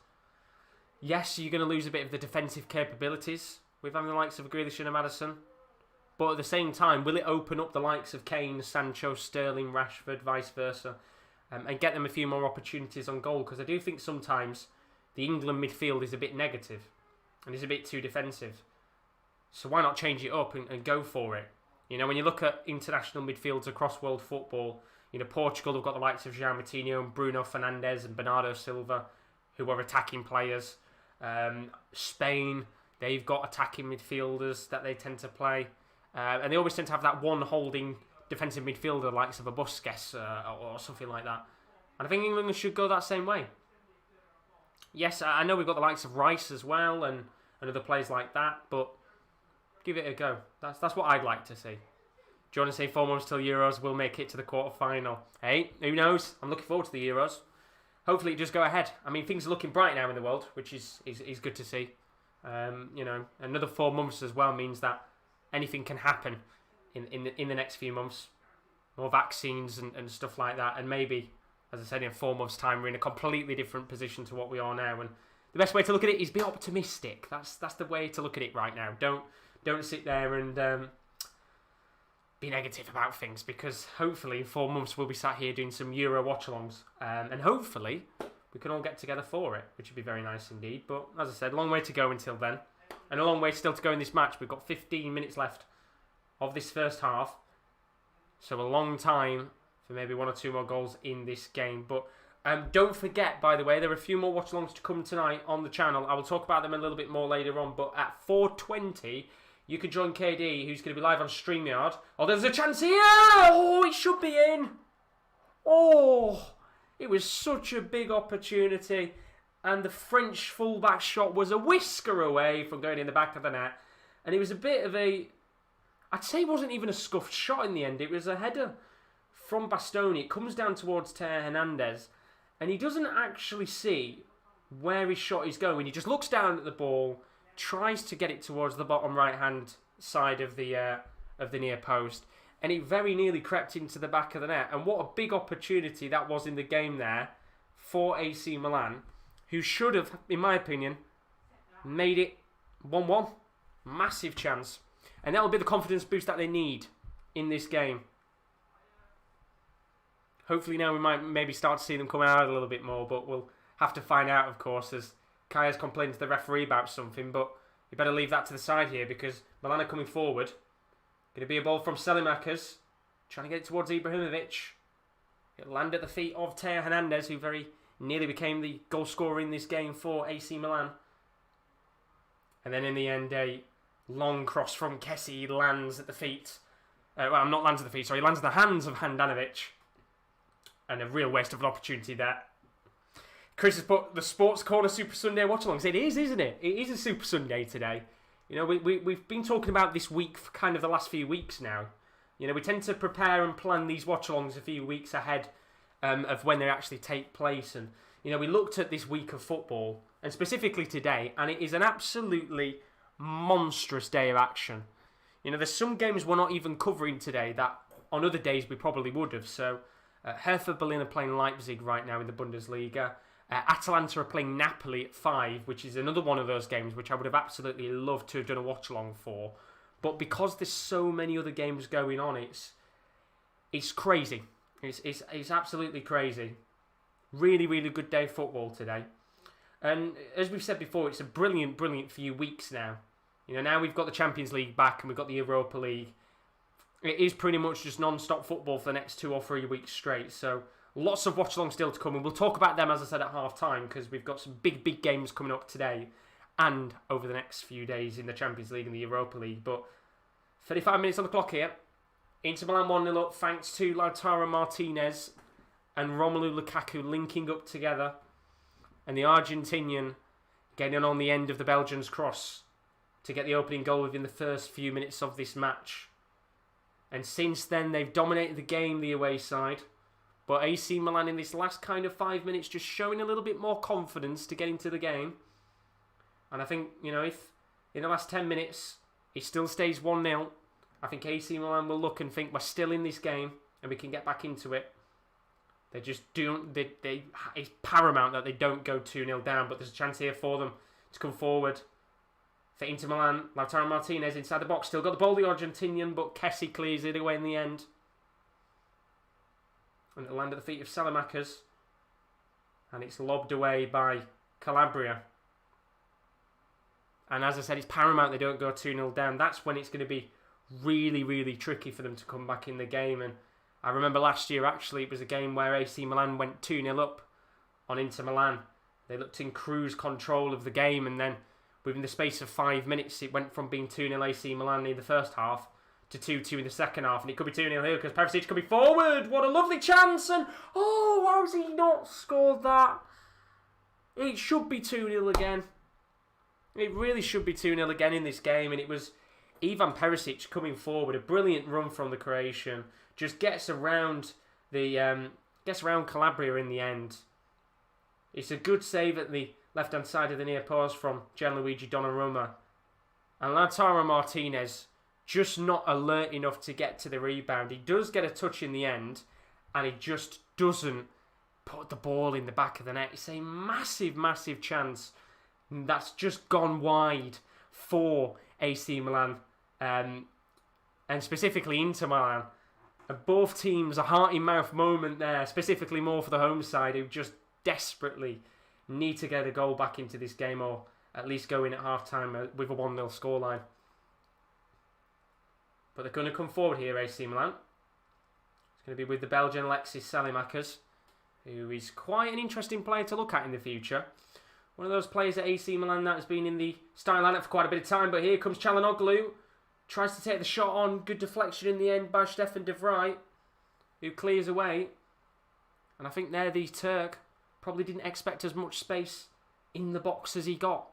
yes, you're going to lose a bit of the defensive capabilities with having the likes of Grealish and Maddison. But at the same time, will it open up the likes of Kane, Sancho, Sterling, Rashford, vice versa, and get them a few more opportunities on goal? Because I do think sometimes the England midfield is a bit negative and is a bit too defensive. So why not change it up and go for it? You know, when you look at international midfields across world football, you know, Portugal have got the likes of João Moutinho and Bruno Fernandes and Bernardo Silva, who are attacking players. Spain, they've got attacking midfielders that they tend to play. And they always tend to have that one holding defensive midfielder, the likes of a Busquets or something like that. And I think England should go that same way. Yes, I know we've got the likes of Rice as well and other players like that, but give it a go. That's what I'd like to see. Do you want to say 4 months till Euros, we'll make it to the quarter-final? Hey, who knows? I'm looking forward to the Euros. Hopefully it does go ahead. I mean, things are looking bright now in the world, which is good to see. You know, another 4 months as well means that anything can happen in the next few months. More vaccines and stuff like that, and maybe, as I said, in 4 months' time, we're in a completely different position to what we are now. And the best way to look at it is be optimistic. That's the way to look at it right now. Don't sit there and be negative about things, because hopefully in 4 months we'll be sat here doing some Euro watchalongs, and hopefully we can all get together for it, which would be very nice indeed. But as I said, long way to go until then, and a long way still to go in this match. We've got 15 minutes left of this first half, so a long time for maybe 1 or 2 more goals in this game. But don't forget, by the way, there are a few more watchalongs to come tonight on the channel. I will talk about them a little bit more later on, but at 4:20 you can join KD, who's going to be live on StreamYard. Oh, there's a chance here! Oh, it should be in! Oh, it was such a big opportunity. And the French fullback shot was a whisker away from going in the back of the net. And it was a bit of a... I'd say it wasn't even a scuffed shot in the end. It was a header from Bastoni. It comes down towards Teo Hernandez. And he doesn't actually see where his shot is going. He just looks down at the ball, tries to get it towards the bottom right-hand side of the near post, and it very nearly crept into the back of the net. And what a big opportunity that was in the game there for AC Milan, who should have, in my opinion, made it 1-1. Massive chance. And that will be the confidence boost that they need in this game. Hopefully now we might maybe start to see them come out a little bit more, but we'll have to find out, of course, as Kaya's complained to the referee about something. But you better leave that to the side here, because Milan are coming forward. Going to be a ball from Selimakers, trying to get it towards Ibrahimovic. It'll land at the feet of Teo Hernandez, who very nearly became the goal scorer in this game for AC Milan. And then in the end, a long cross from Kessie lands at the feet. Well, not lands at the feet, sorry, lands in the hands of Handanovic. And a real waste of an opportunity there. Chris has put the Sports Corner Super Sunday watchalongs. It is, isn't it? It is a Super Sunday today. You know, we've been talking about this week for kind of the last few weeks now. You know, we tend to prepare and plan these watchalongs a few weeks ahead of when they actually take place. And, you know, we looked at this week of football, and specifically today, and it is an absolutely monstrous day of action. You know, there's some games we're not even covering today that on other days we probably would have. So, Hertha Berlin are playing Leipzig right now in the Bundesliga. Atalanta are playing Napoli at 5, which is another one of those games which I would have absolutely loved to have done a watch-along for. But because there's so many other games going on, it's crazy. It's absolutely crazy. Really, really good day of football today. And as we've said before, it's a brilliant, brilliant few weeks now. You know, now we've got the Champions League back and we've got the Europa League. It is pretty much just non-stop football for the next 2 or 3 weeks straight. So lots of watch-alongs still to come, and we'll talk about them, as I said, at half-time, because we've got some big, big games coming up today and over the next few days in the Champions League and the Europa League. But 35 minutes on the clock here. Inter Milan 1-0 up, thanks to Lautaro Martinez and Romelu Lukaku linking up together, and the Argentinian getting on the end of the Belgians' cross to get the opening goal within the first few minutes of this match. And since then, they've dominated the game, the away side. But AC Milan in this last kind of 5 minutes just showing a little bit more confidence to get into the game. And I think, you know, if in the last 10 minutes it still stays 1-0, I think AC Milan will look and think we're still in this game and we can get back into it. They just don't. It's paramount that they don't go 2-0 down, but there's a chance here for them to come forward. For Inter Milan, Lautaro Martinez inside the box, still got the ball, the Argentinian, but Kessie clears it away in the end. And it'll land at the feet of Selimakers. And it's lobbed away by Calabria. And as I said, it's paramount they don't go 2-0 down. That's when it's going to be really, really tricky for them to come back in the game. And I remember last year, actually, it was a game where AC Milan went 2-0 up on Inter Milan. They looked in cruise control of the game, and then within the space of 5 minutes, it went from being 2-0 AC Milan in the first half to 2-2 in the second half, and it could be 2-0 here because Perisic could be forward. What a lovely chance, and how has he not scored that? It should be 2-0 again. It really should be 2-0 again in this game, and it was Ivan Perisic coming forward, a brilliant run from the Croatian, just gets around Calabria in the end. It's a good save at the left-hand side of the near post from Gianluigi Donnarumma. And Lautaro Martinez just not alert enough to get to the rebound. He does get a touch in the end, and he just doesn't put the ball in the back of the net. It's a massive, massive chance that's just gone wide for AC Milan, and specifically Inter Milan. And both teams, a heart-in-mouth moment there, specifically more for the home side, who just desperately need to get a goal back into this game, or at least go in at half-time with a 1-0 scoreline. But they're going to come forward here, AC Milan. It's going to be with the Belgian Alexis Salimakers, who is quite an interesting player to look at in the future. One of those players at AC Milan that has been in the starting lineup for quite a bit of time, but here comes Çalhanoğlu. Tries to take the shot on. Good deflection in the end by Stefan de Vrij, who clears away. And I think there the Turk probably didn't expect as much space in the box as he got.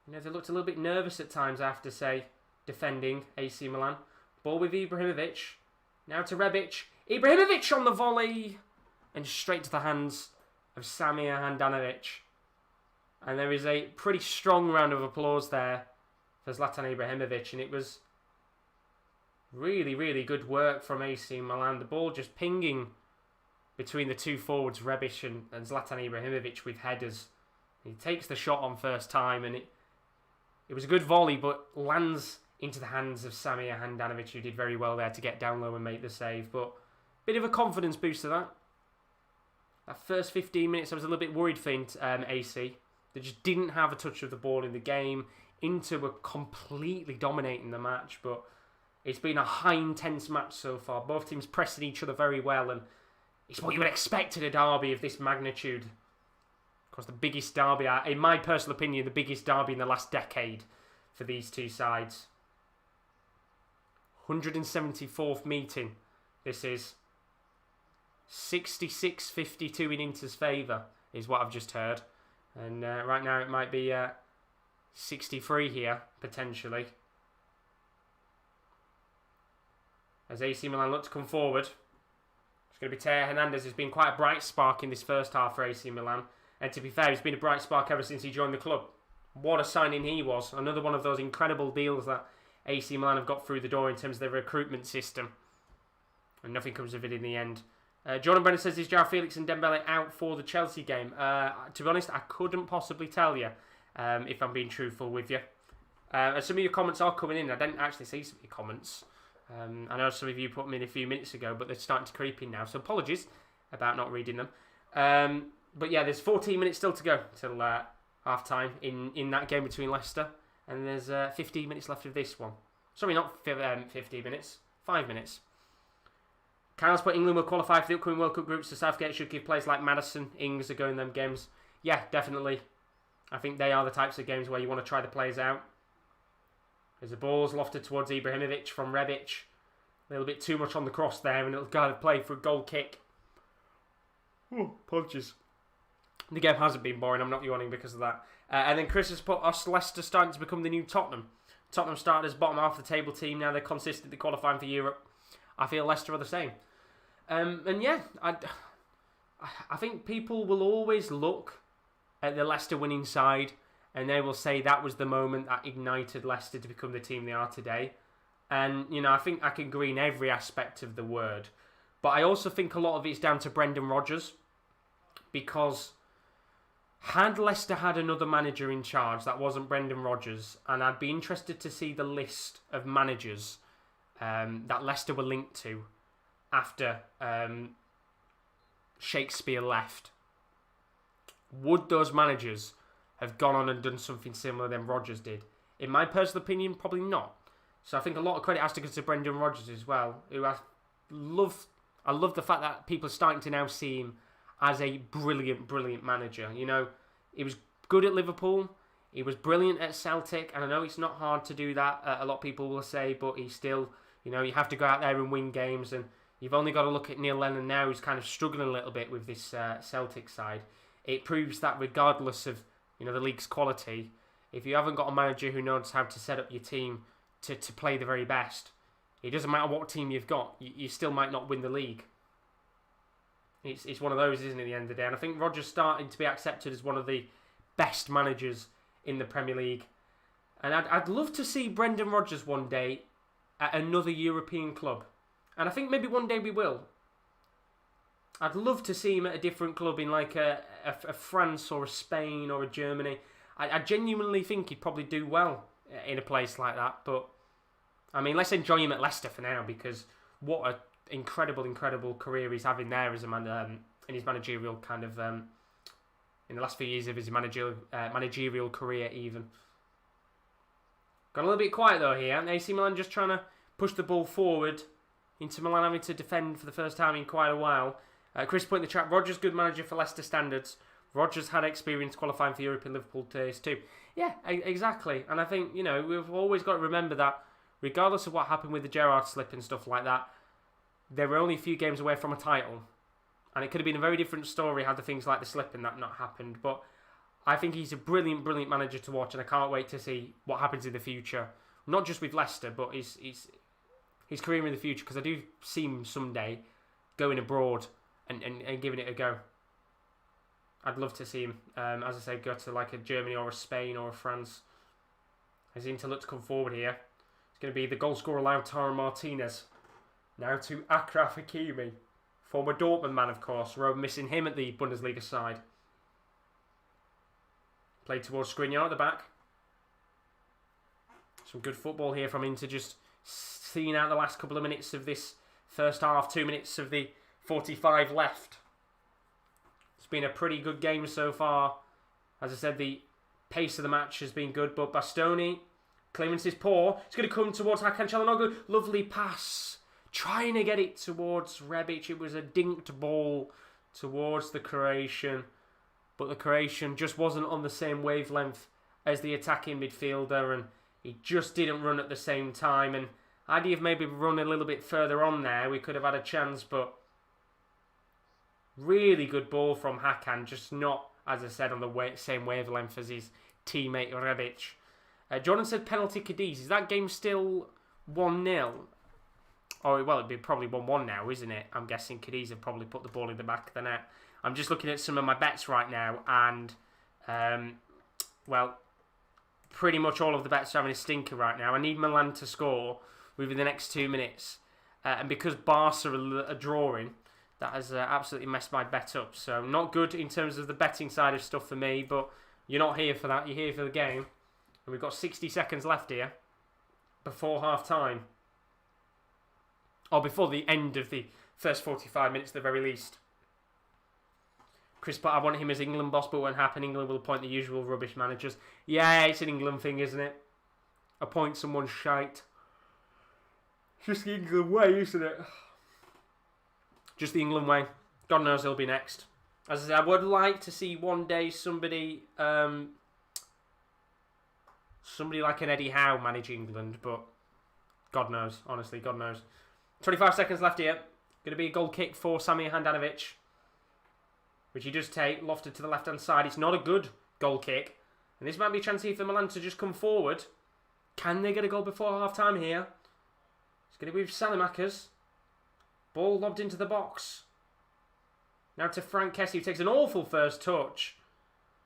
They looked a little bit nervous at times, I have to say, defending AC Milan. Ball with Ibrahimovic. Now to Rebic. Ibrahimovic on the volley. And straight to the hands of Samir Handanovic. And there is a pretty strong round of applause there for Zlatan Ibrahimovic. And it was really, really good work from AC Milan. The ball just pinging between the two forwards, Rebic and Zlatan Ibrahimovic, with headers. He takes the shot on first time, and it was a good volley, but lands into the hands of Samir Handanovic, who did very well there to get down low and make the save. But bit of a confidence booster, that first 15 minutes, I was a little bit worried for AC. They just didn't have a touch of the ball in the game. Inter were completely dominating the match, but it's been a high intense match so far. Both teams pressing each other very well, and it's what you would expect in a derby of this magnitude. Of course, the biggest derby, in my personal opinion, the biggest derby in the last decade for these two sides. 174th meeting, this is. 66-52 in Inter's favour, is what I've just heard. And right now it might be 63 here, potentially. As AC Milan look to come forward. It's going to be Teo Hernandez, who's been quite a bright spark in this first half for AC Milan. And to be fair, he's been a bright spark ever since he joined the club. What a signing he was. Another one of those incredible deals that AC Milan have got through the door in terms of their recruitment system. And nothing comes of it in the end. Jordan Brennan says, is João Felix and Dembele out for the Chelsea game? To be honest, I couldn't possibly tell you, if I'm being truthful with you. Some of your comments are coming in. I didn't actually see some of your comments. I know some of you put them in a few minutes ago, but they're starting to creep in now. So apologies about not reading them. But yeah, there's 14 minutes still to go till half-time in that game between Leicester. And there's 15 minutes left of this one. Sorry, not 15 minutes. 5 minutes. Kyle's put England will qualify for the upcoming World Cup groups, so Southgate should give players like Maddison, Ings a go in them games. Yeah, definitely. I think they are the types of games where you want to try the players out. As the ball's lofted towards Ibrahimovic from Rebic. A little bit too much on the cross there, and it'll go to play for a goal kick. Oh, apologies. The game hasn't been boring, I'm not yawning because of that. And then Chris has put us Leicester starting to become the new Tottenham. Tottenham started as bottom half of the table team, now they're consistently qualifying for Europe. I feel Leicester are the same. And yeah, I think people will always look at the Leicester winning side and they will say that was the moment that ignited Leicester to become the team they are today. And, you know, I think I can agree in every aspect of the word. But I also think a lot of it's down to Brendan Rodgers. Because had Leicester had another manager in charge that wasn't Brendan Rodgers, and I'd be interested to see the list of managers that Leicester were linked to after Shakespeare left. Would those managers have gone on and done something similar than Rodgers did? In my personal opinion, probably not. So I think a lot of credit has to go to Brendan Rodgers as well, who I love the fact that people are starting to now see him as a brilliant, brilliant manager. You know, he was good at Liverpool, he was brilliant at Celtic, and I know it's not hard to do that, a lot of people will say, but he's still, you know, you have to go out there and win games, and you've only got to look at Neil Lennon now, who's kind of struggling a little bit with this Celtic side. It proves that regardless of, you know, the league's quality, if you haven't got a manager who knows how to set up your team to play the very best, it doesn't matter what team you've got, you still might not win the league. It's one of those, isn't it, at the end of the day? And I think Rodgers starting to be accepted as one of the best managers in the Premier League. And I'd love to see Brendan Rodgers one day at another European club. And I think maybe one day we will. I'd love to see him at a different club in like a France or a Spain or a Germany. I genuinely think he'd probably do well in a place like that. But, I mean, let's enjoy him at Leicester for now, because what an incredible career he's having there as a man, in his managerial kind of, in the last few years of his managerial career even. Got a little bit quiet though here. AC Milan just trying to push the ball forward. Inter Milan having to defend for the first time in quite a while. Chris put in the chat, Rodgers good manager for Leicester standards. Rodgers had experience qualifying for Europe in Liverpool days too. Yeah, exactly. And I think, you know, we've always got to remember that regardless of what happened with the Gerrard slip and stuff like that, they were only a few games away from a title. And it could have been a very different story had the things like the slip and that not happened. But I think he's a brilliant, brilliant manager to watch, and I can't wait to see what happens in the future. Not just with Leicester, but his career in the future, because I do see him someday going abroad and giving it a go. I'd love to see him, as I say, go to like a Germany or a Spain or a France. As Inter look to come forward here. It's going to be the goal scorer Lautaro Martinez. Now to Achraf Hakimi. Former Dortmund man, of course. We're missing him at the Bundesliga side. Played towards Skriniar at the back. Some good football here from Inter, just seeing out the last couple of minutes of this first half. 2 minutes of the 45 left. It's been a pretty good game so far. As I said, the pace of the match has been good, but Bastoni, clearance is poor. It's going to come towards Hakan Çalhanoğlu. Lovely pass. Trying to get it towards Rebic. It was a dinked ball towards the Croatian. But the Croatian just wasn't on the same wavelength as the attacking midfielder, and he just didn't run at the same time. And had he have maybe run a little bit further on there, we could have had a chance. But really good ball from Hakan, just not, as I said, on the same wavelength as his teammate Rebic. Jordan said penalty Cadiz. Is that game still 1-0? Oh, well, it'd be probably 1-1 now, isn't it? I'm guessing Cadiz have probably put the ball in the back of the net. I'm just looking at some of my bets right now, and, well, pretty much all of the bets are having a stinker right now. I need Milan to score within the next 2 minutes. And because Barca are drawing, that has absolutely messed my bet up. So not good in terms of the betting side of stuff for me, but you're not here for that. You're here for the game. And we've got 60 seconds left here before half-time. Or before the end of the first 45 minutes at the very least. Chris, but I want him as England boss, but it won't happen. England will appoint the usual rubbish managers. Yeah, it's an England thing, isn't it? Appoint someone shite. It's just the England way, isn't it? Just the England way. God knows who'll be next. As I said, I would like to see one day somebody like an Eddie Howe manage England, but God knows. Honestly, God knows. 25 seconds left here. Going to be a goal kick for Samir Handanovic, which he does take, lofted to the left-hand side. It's not a good goal kick. And this might be a chance here for Milan to just come forward. Can they get a goal before half-time here? It's going to be with Salimakers. Ball lobbed into the box. Now to Frank Kessie, who takes an awful first touch.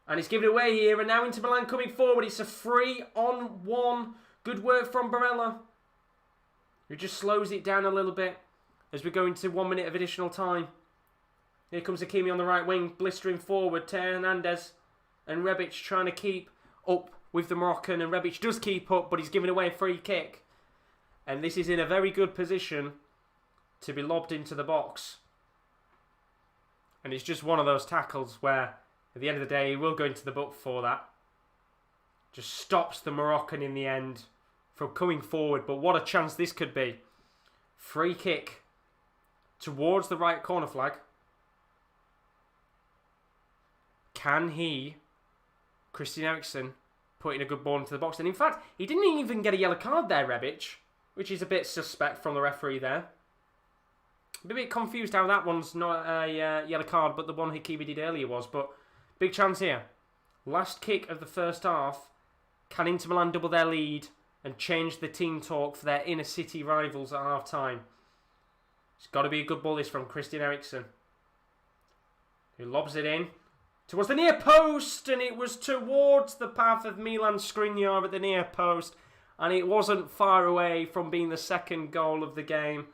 And it's given away here. And now Inter Milan coming forward. It's a 3-on-1. Good work from Barella, who just slows it down a little bit as we go into 1 minute of additional time. Here comes Hakimi on the right wing, blistering forward. Teo Hernandez and Rebic trying to keep up with the Moroccan. And Rebic does keep up, but he's giving away a free kick. And this is in a very good position to be lobbed into the box. And it's just one of those tackles where, at the end of the day, he will go into the book for that. Just stops the Moroccan in the end. from coming forward. But what a chance this could be. Free kick towards the right corner flag. Can he, Christian Eriksen, put in a good ball into the box? And in fact, he didn't even get a yellow card there, Rebic, which is a bit suspect from the referee there. I'm a bit confused how that one's not a yellow card, but the one Hakimi did earlier was. But big chance here. Last kick of the first half. Can Inter Milan double their lead and change the team talk for their inner city rivals at half-time? It's got to be a good ball this from Christian Eriksen, who lobs it in towards the near post, and it was towards the path of Milan Skriniar at the near post, and it wasn't far away from being the second goal of the game.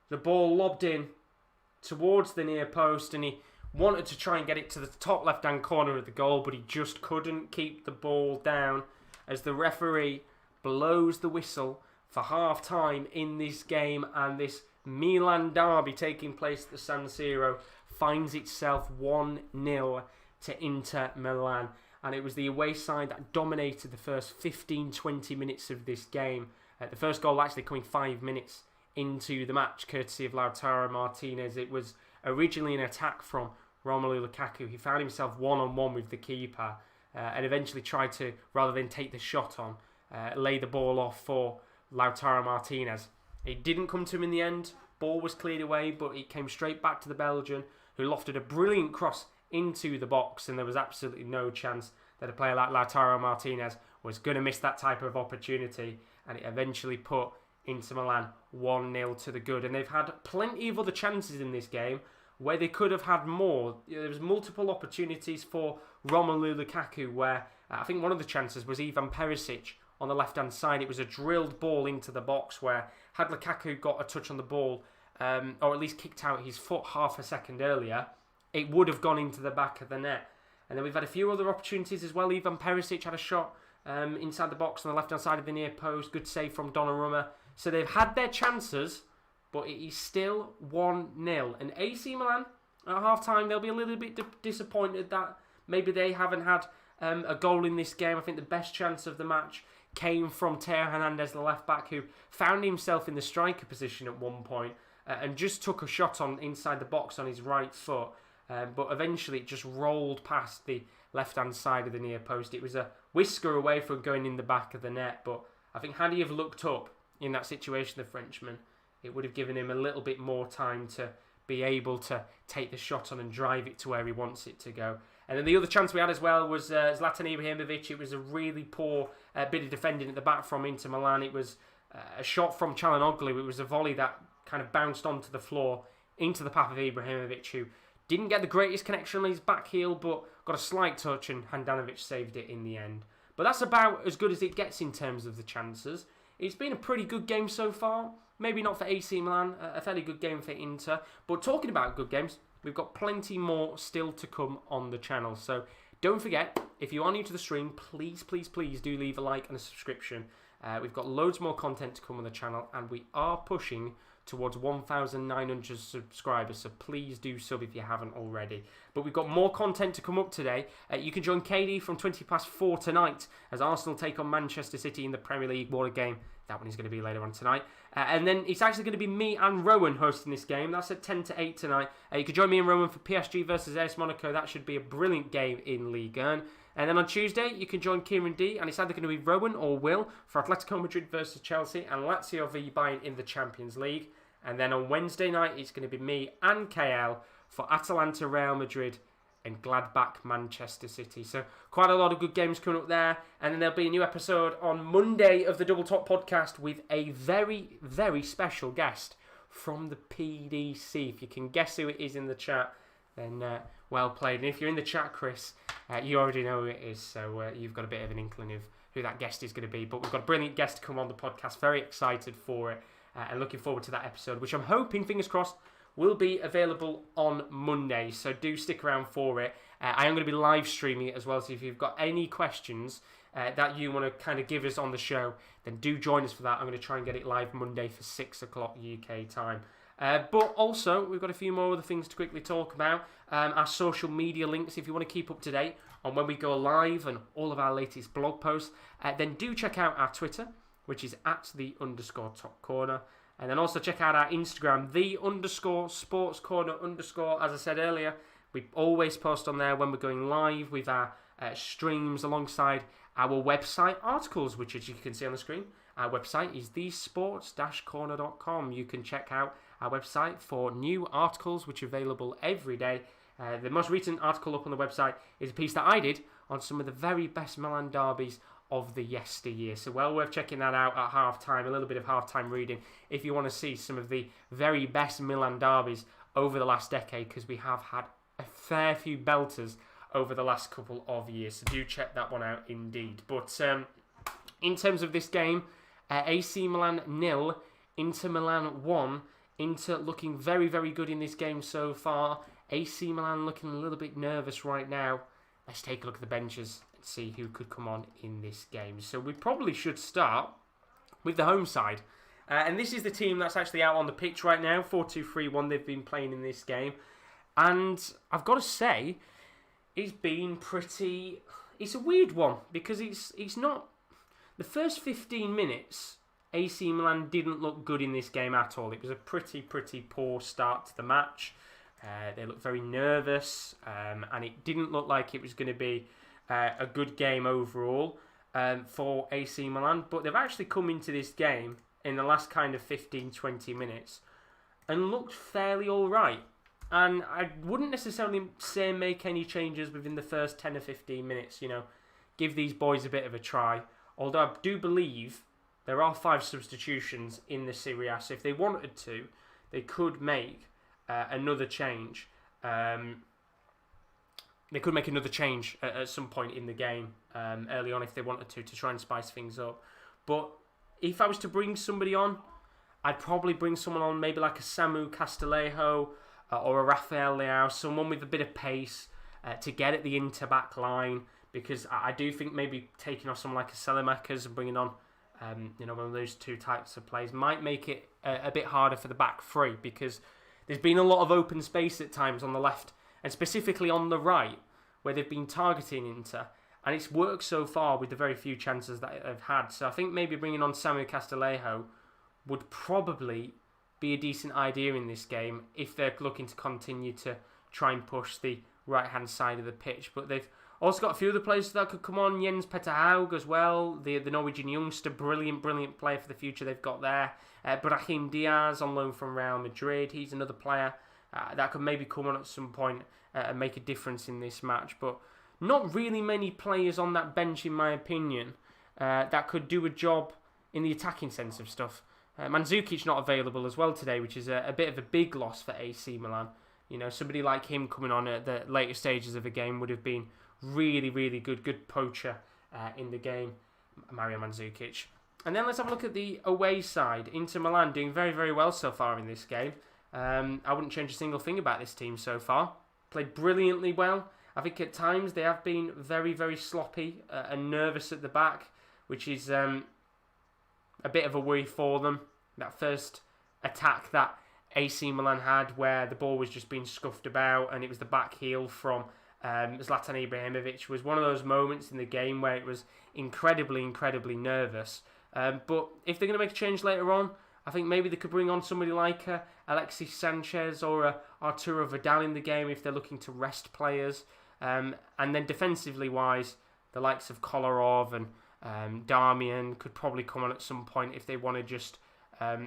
The ball lobbed in towards the near post, and he wanted to try and get it to the top left-hand corner of the goal, but he just couldn't keep the ball down as the referee blows the whistle for half-time in this game, and this Milan derby taking place at the San Siro finds itself 1-0 to Inter Milan. And it was the away side that dominated the first 15-20 minutes of this game. The first goal actually coming 5 minutes into the match, courtesy of Lautaro Martinez. It was originally an attack from Romelu Lukaku. He found himself one-on-one with the keeper and eventually tried to, rather than take the shot on, lay the ball off for Lautaro Martinez. It didn't come to him in the end. Ball was cleared away, but it came straight back to the Belgian, who lofted a brilliant cross into the box, and there was absolutely no chance that a player like Lautaro Martinez was going to miss that type of opportunity, and it eventually put Inter Milan 1-0 to the good. And they've had plenty of other chances in this game where they could have had more. There was multiple opportunities for Romelu Lukaku where I think one of the chances was Ivan Perisic on the left-hand side. It was a drilled ball into the box where had Lukaku got a touch on the ball, or at least kicked out his foot half a second earlier, it would have gone into the back of the net. And then we've had a few other opportunities as well. Ivan Perisic had a shot inside the box on the left-hand side of the near post. Good save from Donnarumma. So they've had their chances, but it is still 1-0. And AC Milan, at half-time, they'll be a little bit disappointed that maybe they haven't had a goal in this game. I think the best chance of the match came from Teo Hernandez, the left-back, who found himself in the striker position at one point and just took a shot on inside the box on his right foot. But eventually it just rolled past the left-hand side of the near post. It was a whisker away from going in the back of the net, but I think had he have looked up in that situation, the Frenchman, it would have given him a little bit more time to be able to take the shot on and drive it to where he wants it to go. And then the other chance we had as well was Zlatan Ibrahimovic. It was a really poor bit of defending at the back from Inter Milan. It was a shot from Çalhanoğlu. It was a volley that kind of bounced onto the floor into the path of Ibrahimovic, who didn't get the greatest connection on his back heel, but got a slight touch, and Handanovic saved it in the end. But that's about as good as it gets in terms of the chances. It's been a pretty good game so far. Maybe not for AC Milan, a fairly good game for Inter. But talking about good games, we've got plenty more still to come on the channel. So don't forget, if you are new to the stream, please do leave a like and a subscription. We've got loads more content to come on the channel, and we are pushing towards 1,900 subscribers, so please do sub if you haven't already. But we've got more content to come up today. You can join KD from 4:20 tonight as Arsenal take on Manchester City in the Premier League. What a game that one is going to be later on tonight. And then it's actually going to be me and Rowan hosting this game. That's at 10 to 8 tonight. You can join me and Rowan for PSG versus AS Monaco. That should be a brilliant game in Ligue 1. And then on Tuesday, you can join Kieran D, and it's either going to be Rowan or Will for Atletico Madrid versus Chelsea and Lazio v Bayern in the Champions League. And then on Wednesday night, it's going to be me and KL for Atalanta Real Madrid and Gladbach Manchester City. So quite a lot of good games coming up there. And then there'll be a new episode on Monday of the Double Top Podcast with a very, very special guest from the PDC. If you can guess who it is in the chat, then well played. And if you're in the chat, Chris, you already know who it is. So you've got a bit of an inkling of who that guest is going to be. But we've got a brilliant guest to come on the podcast. Very excited for it. And looking forward to that episode, which I'm hoping, fingers crossed, will be available on Monday. So do stick around for it. I am going to be live streaming it as well. So if you've got any questions that you want to kind of give us on the show, then do join us for that. I'm going to try and get it live Monday for 6 o'clock UK time. But also, we've got a few more other things to quickly talk about. Our social media links, if you want to keep up to date on when we go live and all of our latest blog posts, then do check out our Twitter. which is at @the_top corner. And then also check out our Instagram, _sportscorner_. As I said earlier, we always post on there when we're going live with our streams alongside our website articles, which, as you can see on the screen, our website is thesports-corner.com. You can check out our website for new articles, which are available every day. The most recent article up on the website is a piece that I did on some of the very best Milan derbies of the yesteryear. So well worth checking that out at half-time, a little bit of half-time reading, if you want to see some of the very best Milan derbies over the last decade, because we have had a fair few belters over the last couple of years. So do check that one out indeed. But in terms of this game, AC Milan 0, Inter Milan 1. Inter looking very, very good in this game so far. AC Milan looking a little bit nervous right now. Let's take a look at the benches and see who could come on in this game. So we probably should start with the home side. And this is the team that's actually out on the pitch right now. 4-2-3-1 they've been playing in this game. And I've got to say, it's been pretty... It's a weird one because it's not... The first 15 minutes, AC Milan didn't look good in this game at all. It was a pretty poor start to the match. They looked very nervous, and it didn't look like it was going to be a good game overall for AC Milan. But they've actually come into this game in the last kind of 15-20 minutes and looked fairly all right. And I wouldn't necessarily say make any changes within the first 10 or 15 minutes, you know, give these boys a bit of a try. Although I do believe there are 5 substitutions in the Serie A, so if they wanted to, they could make another change. They could make another change at some point in the game early on if they wanted to try and spice things up. But if I was to bring somebody on, I'd probably bring someone on maybe like a Samu Castillejo or a Rafael Leao, someone with a bit of pace to get at the Inter back line, because I do think maybe taking off someone like a Selemakers and bringing on one of those two types of players might make it a bit harder for the back three, because there's been a lot of open space at times on the left and specifically on the right where they've been targeting Inter, and it's worked so far with the very few chances that they've had. So I think maybe bringing on Samu Castillejo would probably be a decent idea in this game if they're looking to continue to try and push the right-hand side of the pitch. But they've also got a few other players that could come on. Jens Petter Haug as well, the Norwegian youngster, brilliant player for the future they've got there. Brahim Diaz on loan from Real Madrid, he's another player that could maybe come on at some point and make a difference in this match. But not really many players on that bench, in my opinion, that could do a job in the attacking sense of stuff. Mandzukic not available as well today, which is a bit of a big loss for AC Milan. You know, somebody like him coming on at the later stages of the game would have been really good poacher in the game, Mario Mandzukic. And then let's have a look at the away side. Inter Milan doing very well so far in this game. I wouldn't change a single thing about this team so far. Played brilliantly well. I think at times they have been very sloppy and nervous at the back, which is a bit of a worry for them. That first attack that AC Milan had, where the ball was just being scuffed about and it was the back heel from Zlatan Ibrahimovic, was one of those moments in the game where it was incredibly nervous. But if they're going to make a change later on, I think maybe they could bring on somebody like Alexis Sanchez or Arturo Vidal in the game if they're looking to rest players. And then defensively wise, the likes of Kolarov and Darmian could probably come on at some point if they want to just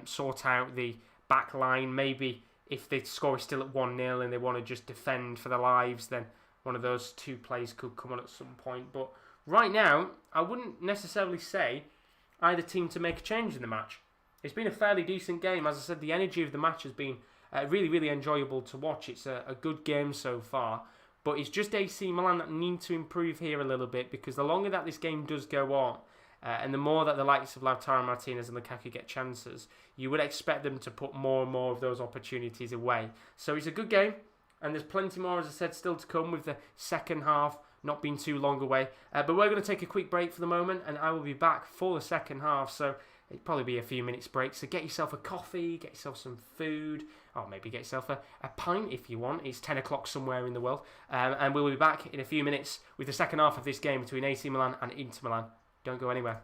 sort out the back line. Maybe if the score is still at 1-0 and they want to just defend for their lives, then one of those two players could come on at some point. But right now, I wouldn't necessarily say either team to make a change in the match. It's been a fairly decent game. As I said, the energy of the match has been really enjoyable to watch. It's a good game so far. But it's just AC Milan that need to improve here a little bit, because the longer that this game does go on, and the more that the likes of Lautaro Martinez and Lukaku get chances, you would expect them to put more and more of those opportunities away. So it's a good game, and there's plenty more, as I said, still to come, with the second half not being too long away. But we're going to take a quick break for the moment, and I will be back for the second half. So it'll probably be a few minutes break. So get yourself a coffee, get yourself some food, or maybe get yourself a pint if you want. It's 10 o'clock somewhere in the world. And we'll be back in a few minutes with the second half of this game between AC Milan and Inter Milan. Don't go anywhere.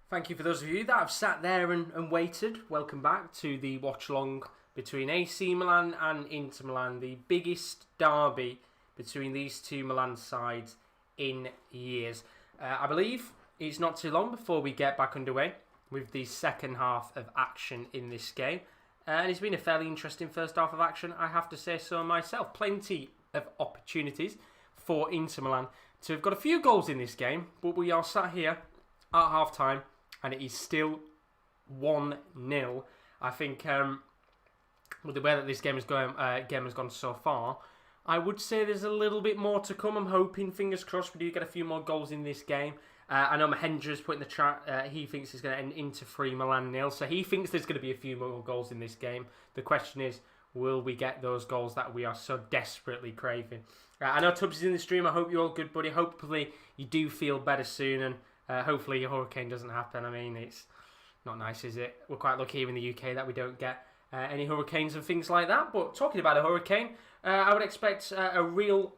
Thank you for those of you that have sat there and waited. Welcome back to the watch-along between AC Milan and Inter Milan, the biggest derby between these two Milan sides in years. I believe it's not too long before we get back underway with the second half of action in this game. And it's been a fairly interesting first half of action, I have to say so myself. Plenty of opportunities for Inter Milan to have got a few goals in this game, but we are sat here at half-time and it is still 1-0. I think with the way that this game has gone so far, I would say there's a little bit more to come. I'm hoping, fingers crossed, we do get a few more goals in this game. I know Mahendra's put in the chat, he thinks it's going to end into 3 Milan 0, so he thinks there's going to be a few more goals in this game. The question is, will we get those goals that we are so desperately craving? I know Tubbs is in the stream, I hope you're all good, buddy. Hopefully you do feel better soon, and hopefully a hurricane doesn't happen. I mean, it's not nice, is it? We're quite lucky here in the UK that we don't get any hurricanes and things like that. But talking about a hurricane, I would expect a real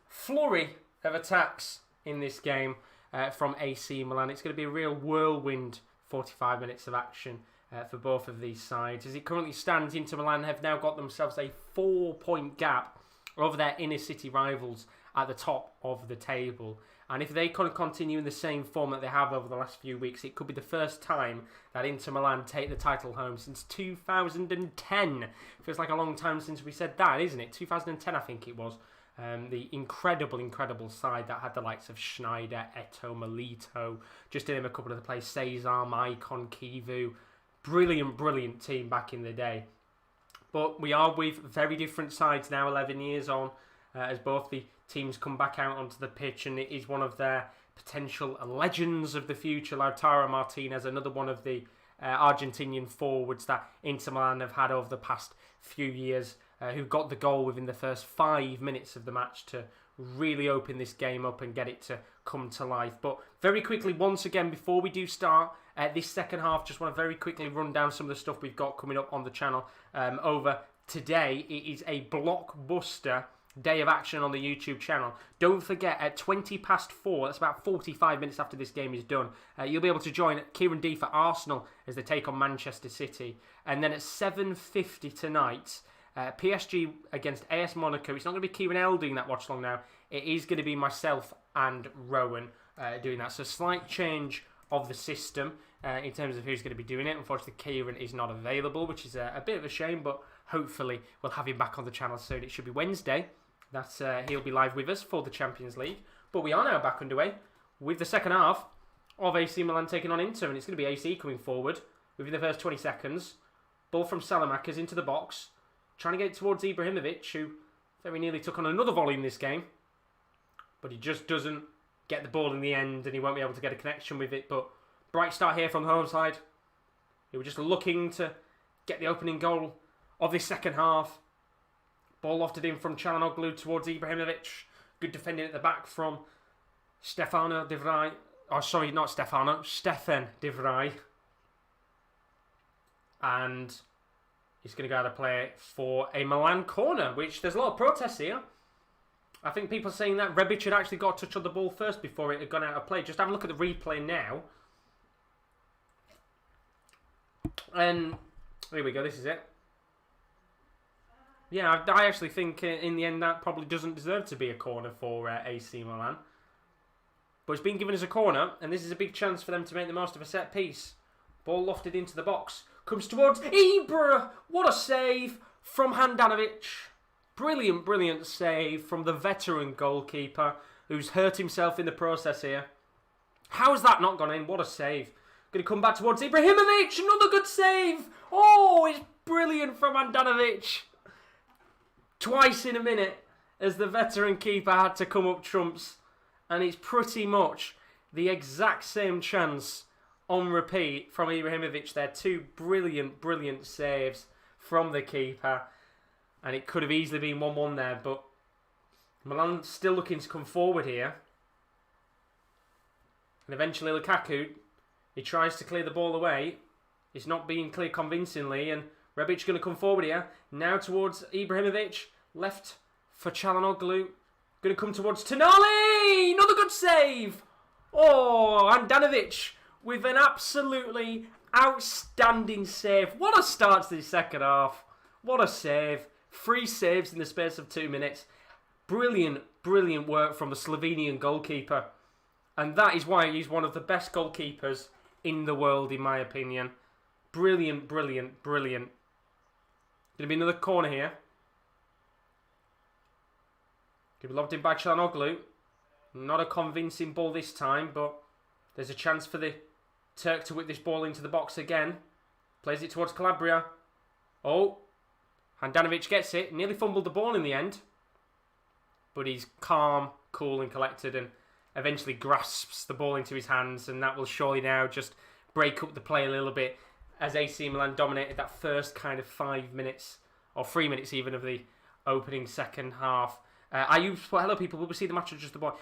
flurry of attacks in this game from AC Milan. It's going to be a real whirlwind 45 minutes of action for both of these sides. As it currently stands, Inter Milan have now got themselves a 4-point gap over their inner city rivals at the top of the table. And if they can continue in the same form that they have over the last few weeks, it could be the first time that Inter Milan take the title home since 2010. Feels like a long time since we said that, isn't it? 2010, I think it was. The incredible side that had the likes of Schneider, Eto'o, Milito, just to name a couple of the players, Cesar, Maicon, Kivu. Brilliant team back in the day. But we are with very different sides now, 11 years on, as both the teams come back out onto the pitch, and it is one of their potential legends of the future, Lautaro Martinez, another one of the Argentinian forwards that Inter Milan have had over the past few years, who got the goal within the first 5 minutes of the match to really open this game up and get it to come to life. But very quickly, once again, before we do start this second half, just want to very quickly run down some of the stuff we've got coming up on the channel over today. It is a blockbuster day of action on the YouTube channel. Don't forget, at 4:20, that's about 45 minutes after this game is done, you'll be able to join Kieran D for Arsenal as they take on Manchester City. And then at 7:50 tonight, PSG against AS Monaco. It's not going to be Kieran L doing that watch along now. It is going to be myself and Rowan doing that. So slight change of the system in terms of who's going to be doing it. Unfortunately, Kieran is not available, which is a bit of a shame, but hopefully we'll have him back on the channel soon. It should be Wednesday. That's he'll be live with us for the Champions League. But we are now back underway with the second half of AC Milan taking on Inter, and it's going to be AC coming forward within the first 20 seconds. Ball from Salamakers into the box, trying to get it towards Ibrahimovic, who very nearly took on another volley in this game. But he just doesn't get the ball in the end, and he won't be able to get a connection with it. But bright start here from the home side. They were just looking to get the opening goal of this second half. Ball lofted in from Çalhanoğlu towards Ibrahimovic. Good defending at the back from Stefan de Vrij. Oh, sorry, not Stefano. Stefan de Vrij. And he's going to go out of play for a Milan corner, which there's a lot of protests here. I think people are saying that Rebic had actually got a touch on the ball first before it had gone out of play. Just have a look at the replay now. And here we go, this is it. Yeah, I actually think in the end that probably doesn't deserve to be a corner for AC Milan. But it's been given as a corner, and this is a big chance for them to make the most of a set piece. Ball lofted into the box. Comes towards Ibra. What a save from Handanovic. Brilliant save from the veteran goalkeeper, who's hurt himself in the process here. How has that not gone in? What a save. Going to come back towards Ibrahimovic. Another good save. Oh, it's brilliant from Handanovic. Twice in a minute, as the veteran keeper had to come up trumps. And it's pretty much the exact same chance on repeat from Ibrahimovic there. Two brilliant saves from the keeper. And it could have easily been 1-1 there, but Milan still looking to come forward here. And eventually Lukaku, he tries to clear the ball away. It's not being cleared convincingly, and Rebic going to come forward here. Now towards Ibrahimovic. Left for Çalhanoğlu. Going to come towards Tonali! Another good save! Oh, Handanovic with an absolutely outstanding save. What a start to the second half. What a save. 3 saves in the space of 2 minutes. Brilliant, brilliant work from the Slovenian goalkeeper. And that is why he's one of the best goalkeepers in the world, in my opinion. Brilliant, brilliant, brilliant. Going to be another corner here. Going to be lobbed in by Çalhanoğlu. Not a convincing ball this time, but there's a chance for the Turk to whip this ball into the box again. Plays it towards Calabria. Oh, Handanovic gets it. Nearly fumbled the ball in the end. But he's calm, cool and collected and eventually grasps the ball into his hands, and that will surely now just break up the play a little bit as AC Milan dominated that first kind of 5 minutes, or 3 minutes even, of the opening second half. Hello people, will we see the match or just the boy?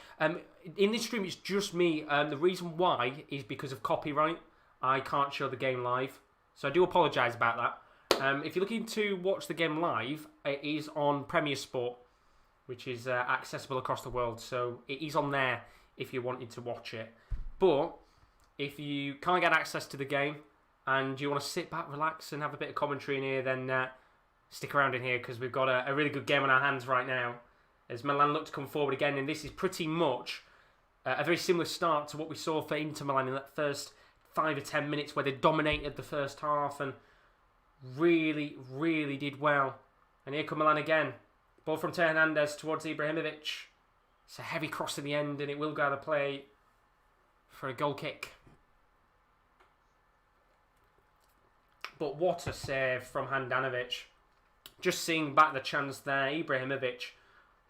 In this stream it's just me. The reason why is because of copyright. I can't show the game live, so I do apologise about that. If you're looking to watch the game live, it is on Premier Sport, which is accessible across the world, so it is on there if you wanted to watch it. But if you can't get access to the game and you want to sit back, relax and have a bit of commentary in here, then stick around in here, because we've got a really good game on our hands right now as Milan look to come forward again, and this is pretty much a very similar start to what we saw for Inter Milan in that first 5 or 10 minutes where they dominated the first half and really, really did well. And here come Milan again. Ball from Teo Hernandez towards Ibrahimovic. It's a heavy cross in the end, and it will go out of play for a goal kick. But what a save from Handanovic. Just seeing back the chance there, Ibrahimovic,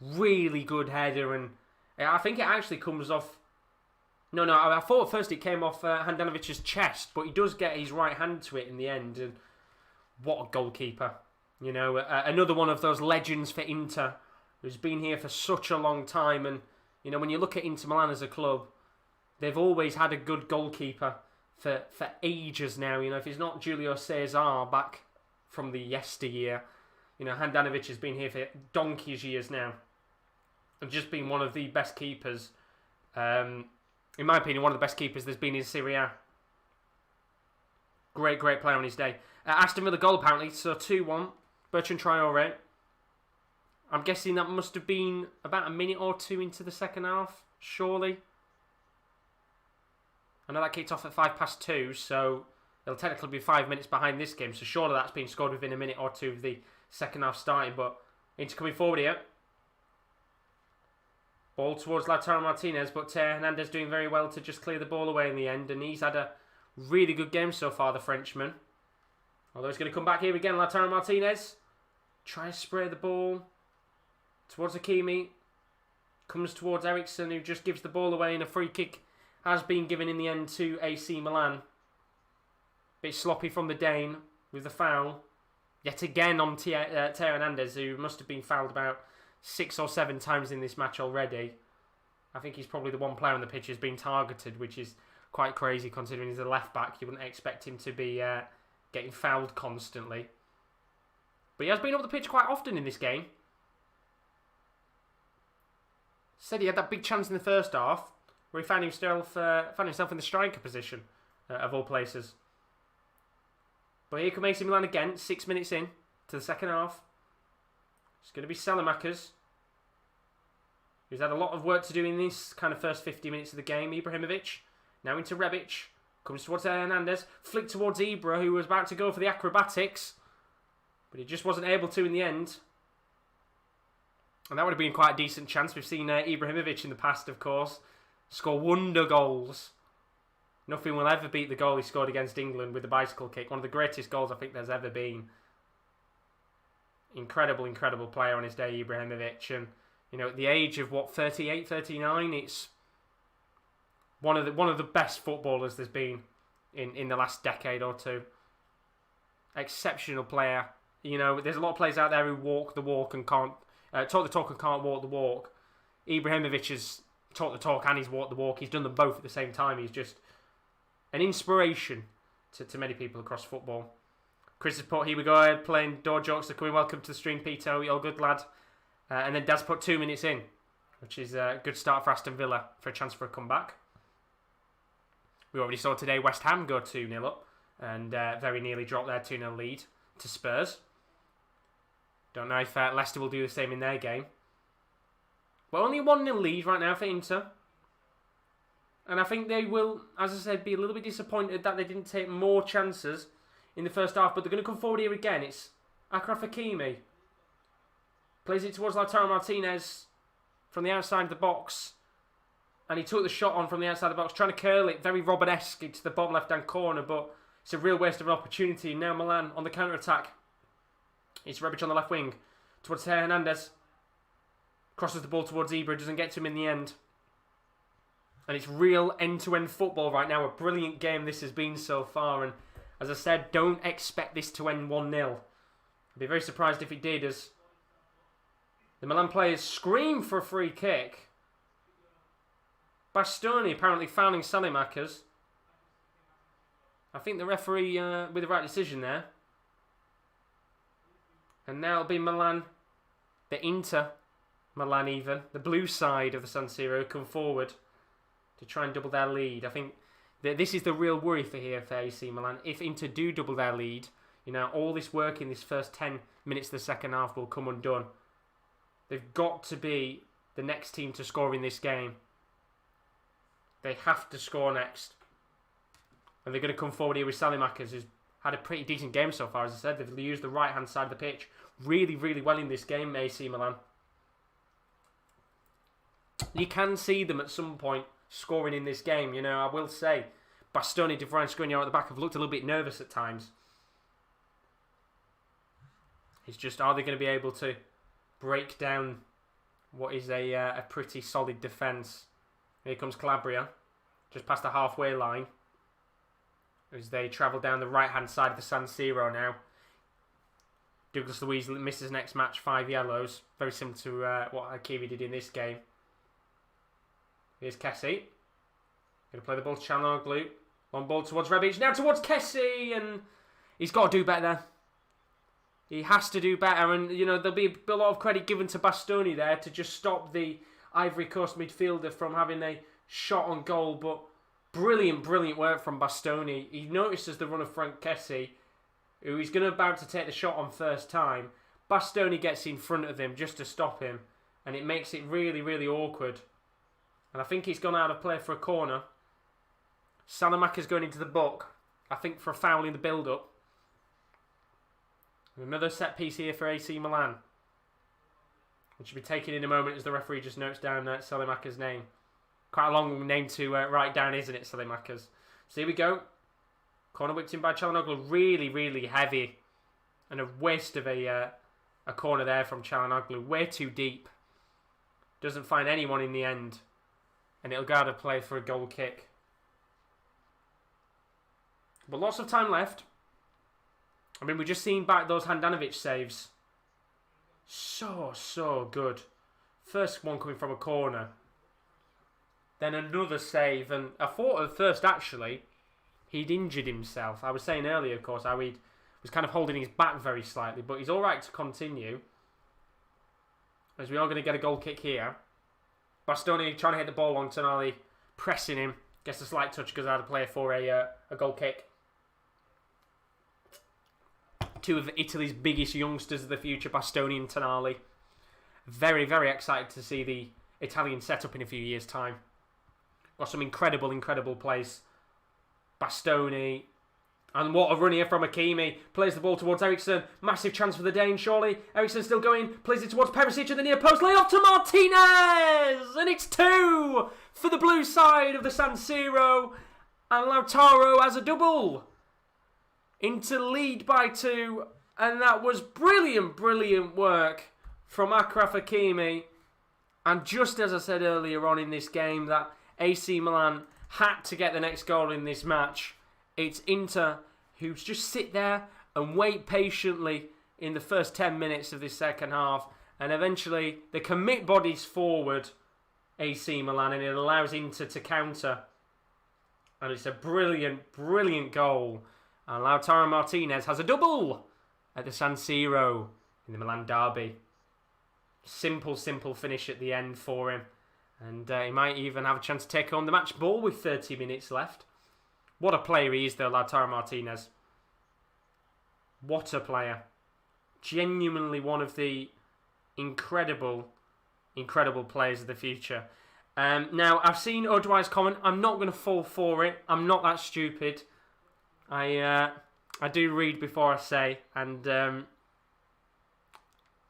really good header, and I think it actually comes off... No, I thought at first it came off Handanovic's chest, but he does get his right hand to it in the end, and what a goalkeeper. You know, another one of those legends for Inter, who's been here for such a long time. And, you know, when you look at Inter Milan as a club, they've always had a good goalkeeper for ages now. You know, if it's not Julio Cesar back from the yesteryear, you know, Handanovic has been here for donkey's years now. And just been one of the best keepers, in my opinion, one of the best keepers there's been in Serie A. Great player on his day. Aston Villa goal apparently, so 2-1. Bertrand Traore. I'm guessing that must have been about a minute or two into the second half, surely. I know that kicked off at 2:05, so it'll technically be 5 minutes behind this game, so surely that's been scored within a minute or two of the second half starting. But Inter coming forward here. Ball towards Lautaro Martinez, but Teo Hernandez doing very well to just clear the ball away in the end, and he's had a really good game so far, the Frenchman. Although he's going to come back here again, Lautaro Martinez. Try to spray the ball towards Hakimi. Comes towards Eriksson, who just gives the ball away, and a free kick has been given in the end to AC Milan. Bit sloppy from the Dane with the foul. Yet again on Teo Hernandez, who must have been fouled about 6 or 7 times in this match already. I think he's probably the one player on the pitch who's been targeted, which is quite crazy considering he's a left back. You wouldn't expect him to be getting fouled constantly. But he has been up the pitch quite often in this game. Said he had that big chance in the first half where he found himself in the striker position, of all places. But here come AC Milan again, 6 minutes in to the second half. It's going to be Salamakers, who's had a lot of work to do in this kind of first 50 minutes of the game. Ibrahimovic, now into Rebic, comes towards Hernandez, flicked towards Ibra, who was about to go for the acrobatics, but he just wasn't able to in the end. And that would have been quite a decent chance. We've seen Ibrahimovic in the past, of course, score wonder goals. Nothing will ever beat the goal he scored against England with the bicycle kick. One of the greatest goals I think there's ever been. Incredible player on his day, Ibrahimovic. And, you know, at the age of, 38, 39, it's one of the best footballers there's been in the last decade or two. Exceptional player. You know, there's a lot of players out there who walk the walk and can't... talk the talk and can't walk the walk. Ibrahimovic has talked the talk and he's walked the walk. He's done them both at the same time. He's just an inspiration to many people across football. Chris has put, here we go ahead, playing door jokes. They're coming, welcome to the stream, Pito. You're good, lad. And then Dad's put 2 minutes in, which is a good start for Aston Villa for a chance for a comeback. We already saw today West Ham go 2-0 up and very nearly drop their 2-0 lead to Spurs. Don't know if Leicester will do the same in their game. But only a 1-0 lead right now for Inter. And I think they will, as I said, be a little bit disappointed that they didn't take more chances in the first half. But they're going to come forward here again. It's Achraf Hakimi. Plays it towards Lautaro Martinez from the outside of the box. And he took the shot on from the outside of the box, trying to curl it very Robert-esque into the bottom left-hand corner. But it's a real waste of an opportunity. Now Milan on the counter-attack. It's Rebic on the left wing towards Hernandez. Crosses the ball towards Ibra. Doesn't get to him in the end. And it's real end-to-end football right now. A brilliant game this has been so far. And as I said, don't expect this to end 1-0. I'd be very surprised if it did, as the Milan players scream for a free kick. Bastoni apparently fouling Salimakers. I think the referee with the right decision there. And now it'll be Milan, the Inter Milan even, the blue side of the San Siro, come forward to try and double their lead. I think that this is the real worry for AC Milan. If Inter do double their lead, you know, all this work in this first 10 minutes of the second half will come undone. They've got to be the next team to score in this game. They have to score next. And they're going to come forward here with Salimakers, who's had a pretty decent game so far. As I said, they've used the right-hand side of the pitch really, really well in this game, AC Milan. You can see them at some point scoring in this game. You know, I will say, Bastoni, De Vrij, Skriniar at the back have looked a little bit nervous at times. It's just, are they going to be able to break down what is a pretty solid defence? Here comes Calabria, just past the halfway line, as they travel down the right-hand side of the San Siro now. Douglas Luiz misses next match, 5 yellows. Very similar to what Hakimi did in this game. Here's Kessie. Going to play the ball to Çalhanoğlu. Long ball towards Rebic. Now towards Kessie. And he's got to do better there. He has to do better. And, you know, there'll be a lot of credit given to Bastoni there to just stop the Ivory Coast midfielder from having a shot on goal. But brilliant, brilliant work from Bastoni. He notices the run of Frank Kessie, who he's about to take the shot on first time. Bastoni gets in front of him just to stop him. And it makes it really, really awkward. And I think he's gone out of play for a corner. Salimakers going into the book, I think, for a foul in the build-up. Another set piece here for AC Milan. It should be taken in a moment as the referee just notes down Salimakers' name. Quite a long name to write down, isn't it, Salimakers? So here we go. Corner whipped in by Çalhanoğlu. Really, really heavy. And a waste of a corner there from Çalhanoğlu. Way too deep. Doesn't find anyone in the end. And it'll go out of play for a goal kick. But lots of time left. I mean, we've just seen back those Handanovic saves. So good. First one coming from a corner. Then another save. And I thought at first, actually, he'd injured himself. I was saying earlier, of course, how he was kind of holding his back very slightly. But he's all right to continue. As we are going to get a goal kick here. Bastoni trying to hit the ball on Tonali, pressing him. Gets a slight touch, goes out of play for a goal kick. Two of Italy's biggest youngsters of the future, Bastoni and Tonali. Very, very excited to see the Italian setup in a few years' time. Got some incredible, incredible plays. Bastoni. And what a run here from Hakimi. Plays the ball towards Eriksson. Massive chance for the Dane, surely. Eriksson still going. Plays it towards Perisic at the near post. Lay off to Martinez! And it's 2 for the blue side of the San Siro. And Lautaro has a double. Into lead by 2. And that was brilliant, brilliant work from Achraf Hakimi. And just as I said earlier on in this game, that AC Milan had to get the next goal in this match. It's Inter who just sit there and wait patiently in the first 10 minutes of this second half. And eventually they commit bodies forward, AC Milan, and it allows Inter to counter. And it's a brilliant, brilliant goal. And Lautaro Martinez has a double at the San Siro in the Milan derby. Simple, simple finish at the end for him. And he might even have a chance to take on the match ball with 30 minutes left. What a player he is, though, Lautaro Martinez. What a player. Genuinely one of the incredible players of the future. Now, I've seen O'Dwyer's comment. I'm not going to fall for it. I'm not that stupid. I do read before I say, and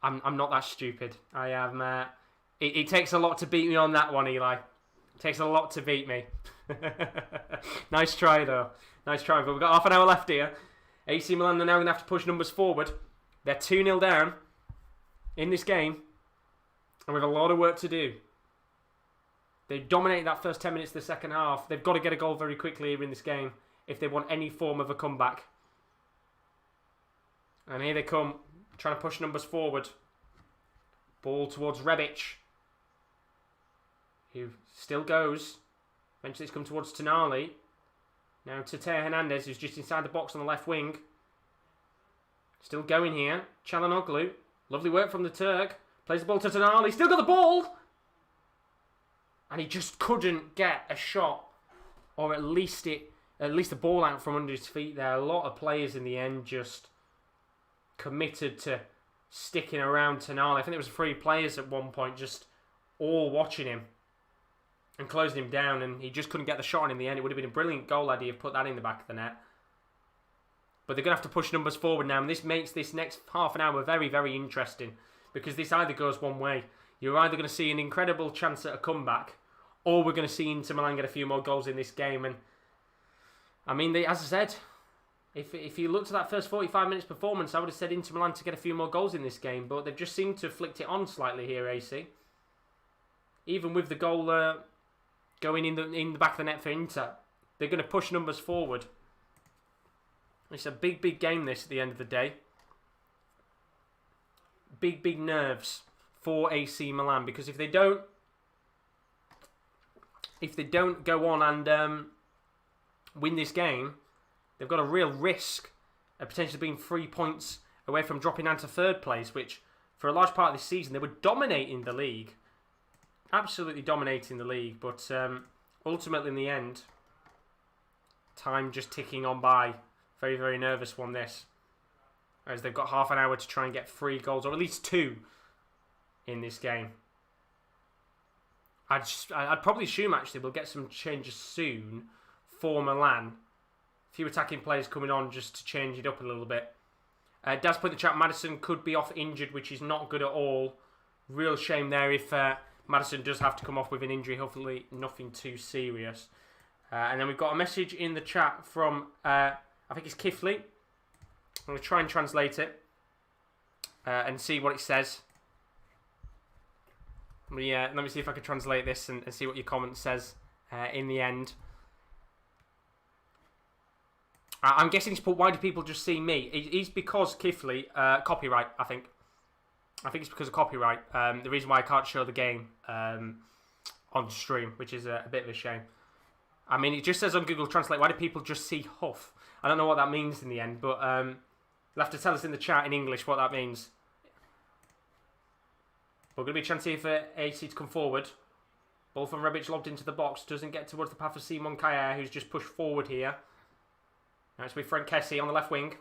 I'm not that stupid. I am. It takes a lot to beat me on that one, Eli. It takes a lot to beat me. Nice try, though. Nice try. But we've got half an hour left here. AC Milan are now going to have to push numbers forward. They're 2-0 down in this game, and with a lot of work to do. They dominated that first 10 minutes of the second half. They've got to get a goal very quickly here in this game if they want any form of a comeback. And here they come, trying to push numbers forward. Ball towards Rebic, who still goes. Eventually it's come towards Tonali. Now to Teo Hernandez, who's just inside the box on the left wing. Still going here. Çalhanoğlu. Lovely work from the Turk. Plays the ball to Tonali. Still got the ball! And he just couldn't get a shot. Or at least the ball out from under his feet there. A lot of players in the end just committed to sticking around Tonali. I think there was 3 players at one point just all watching him and closing him down, and he just couldn't get the shot on in the end. It would have been a brilliant goal had he have put that in the back of the net. But they're going to have to push numbers forward now, and this makes this next half an hour very, very interesting, because this either goes one way. You're either going to see an incredible chance at a comeback, or we're going to see Inter Milan get a few more goals in this game. And I mean, as I said, if you looked at that first 45 minutes performance, I would have said Inter Milan to get a few more goals in this game, but they've just seemed to have flicked it on slightly here, AC. Even with the goal going in the back of the net for Inter, they're going to push numbers forward. It's a big, big game this at the end of the day. Big, big nerves for AC Milan, because if they don't go on and win this game, they've got a real risk of potentially being 3 points away from dropping down to third place, which for a large part of this season they were dominating the league. Absolutely dominating the league, but ultimately in the end, time just ticking on by. Very, very nervous one this, as they've got half an hour to try and get 3 goals, or at least 2 in this game. I'd probably assume actually we'll get some changes soon for Milan. A few attacking players coming on just to change it up a little bit. Daz put in the chat, Maddison could be off injured, which is not good at all. Real shame there if Maddison does have to come off with an injury. Hopefully nothing too serious. And then we've got a message in the chat from, I think it's Kifley. I'm going to try and translate it and see what it says. Let me see if I can translate this and see what your comment says in the end. I'm guessing he's put, why do people just see me? It's because Kifley, copyright, I think. I think it's because of copyright. The reason why I can't show the game on stream, which is a bit of a shame. I mean, it just says on Google Translate, why do people just see Huff? I don't know what that means in the end, but you'll have to tell us in the chat in English what that means. But going to be a chance here for AC to come forward. Ball from Rebic lobbed into the box. Doesn't get towards the path of Simon Kjaer, who's just pushed forward here. Now it's with Frank Kessie on the left wing.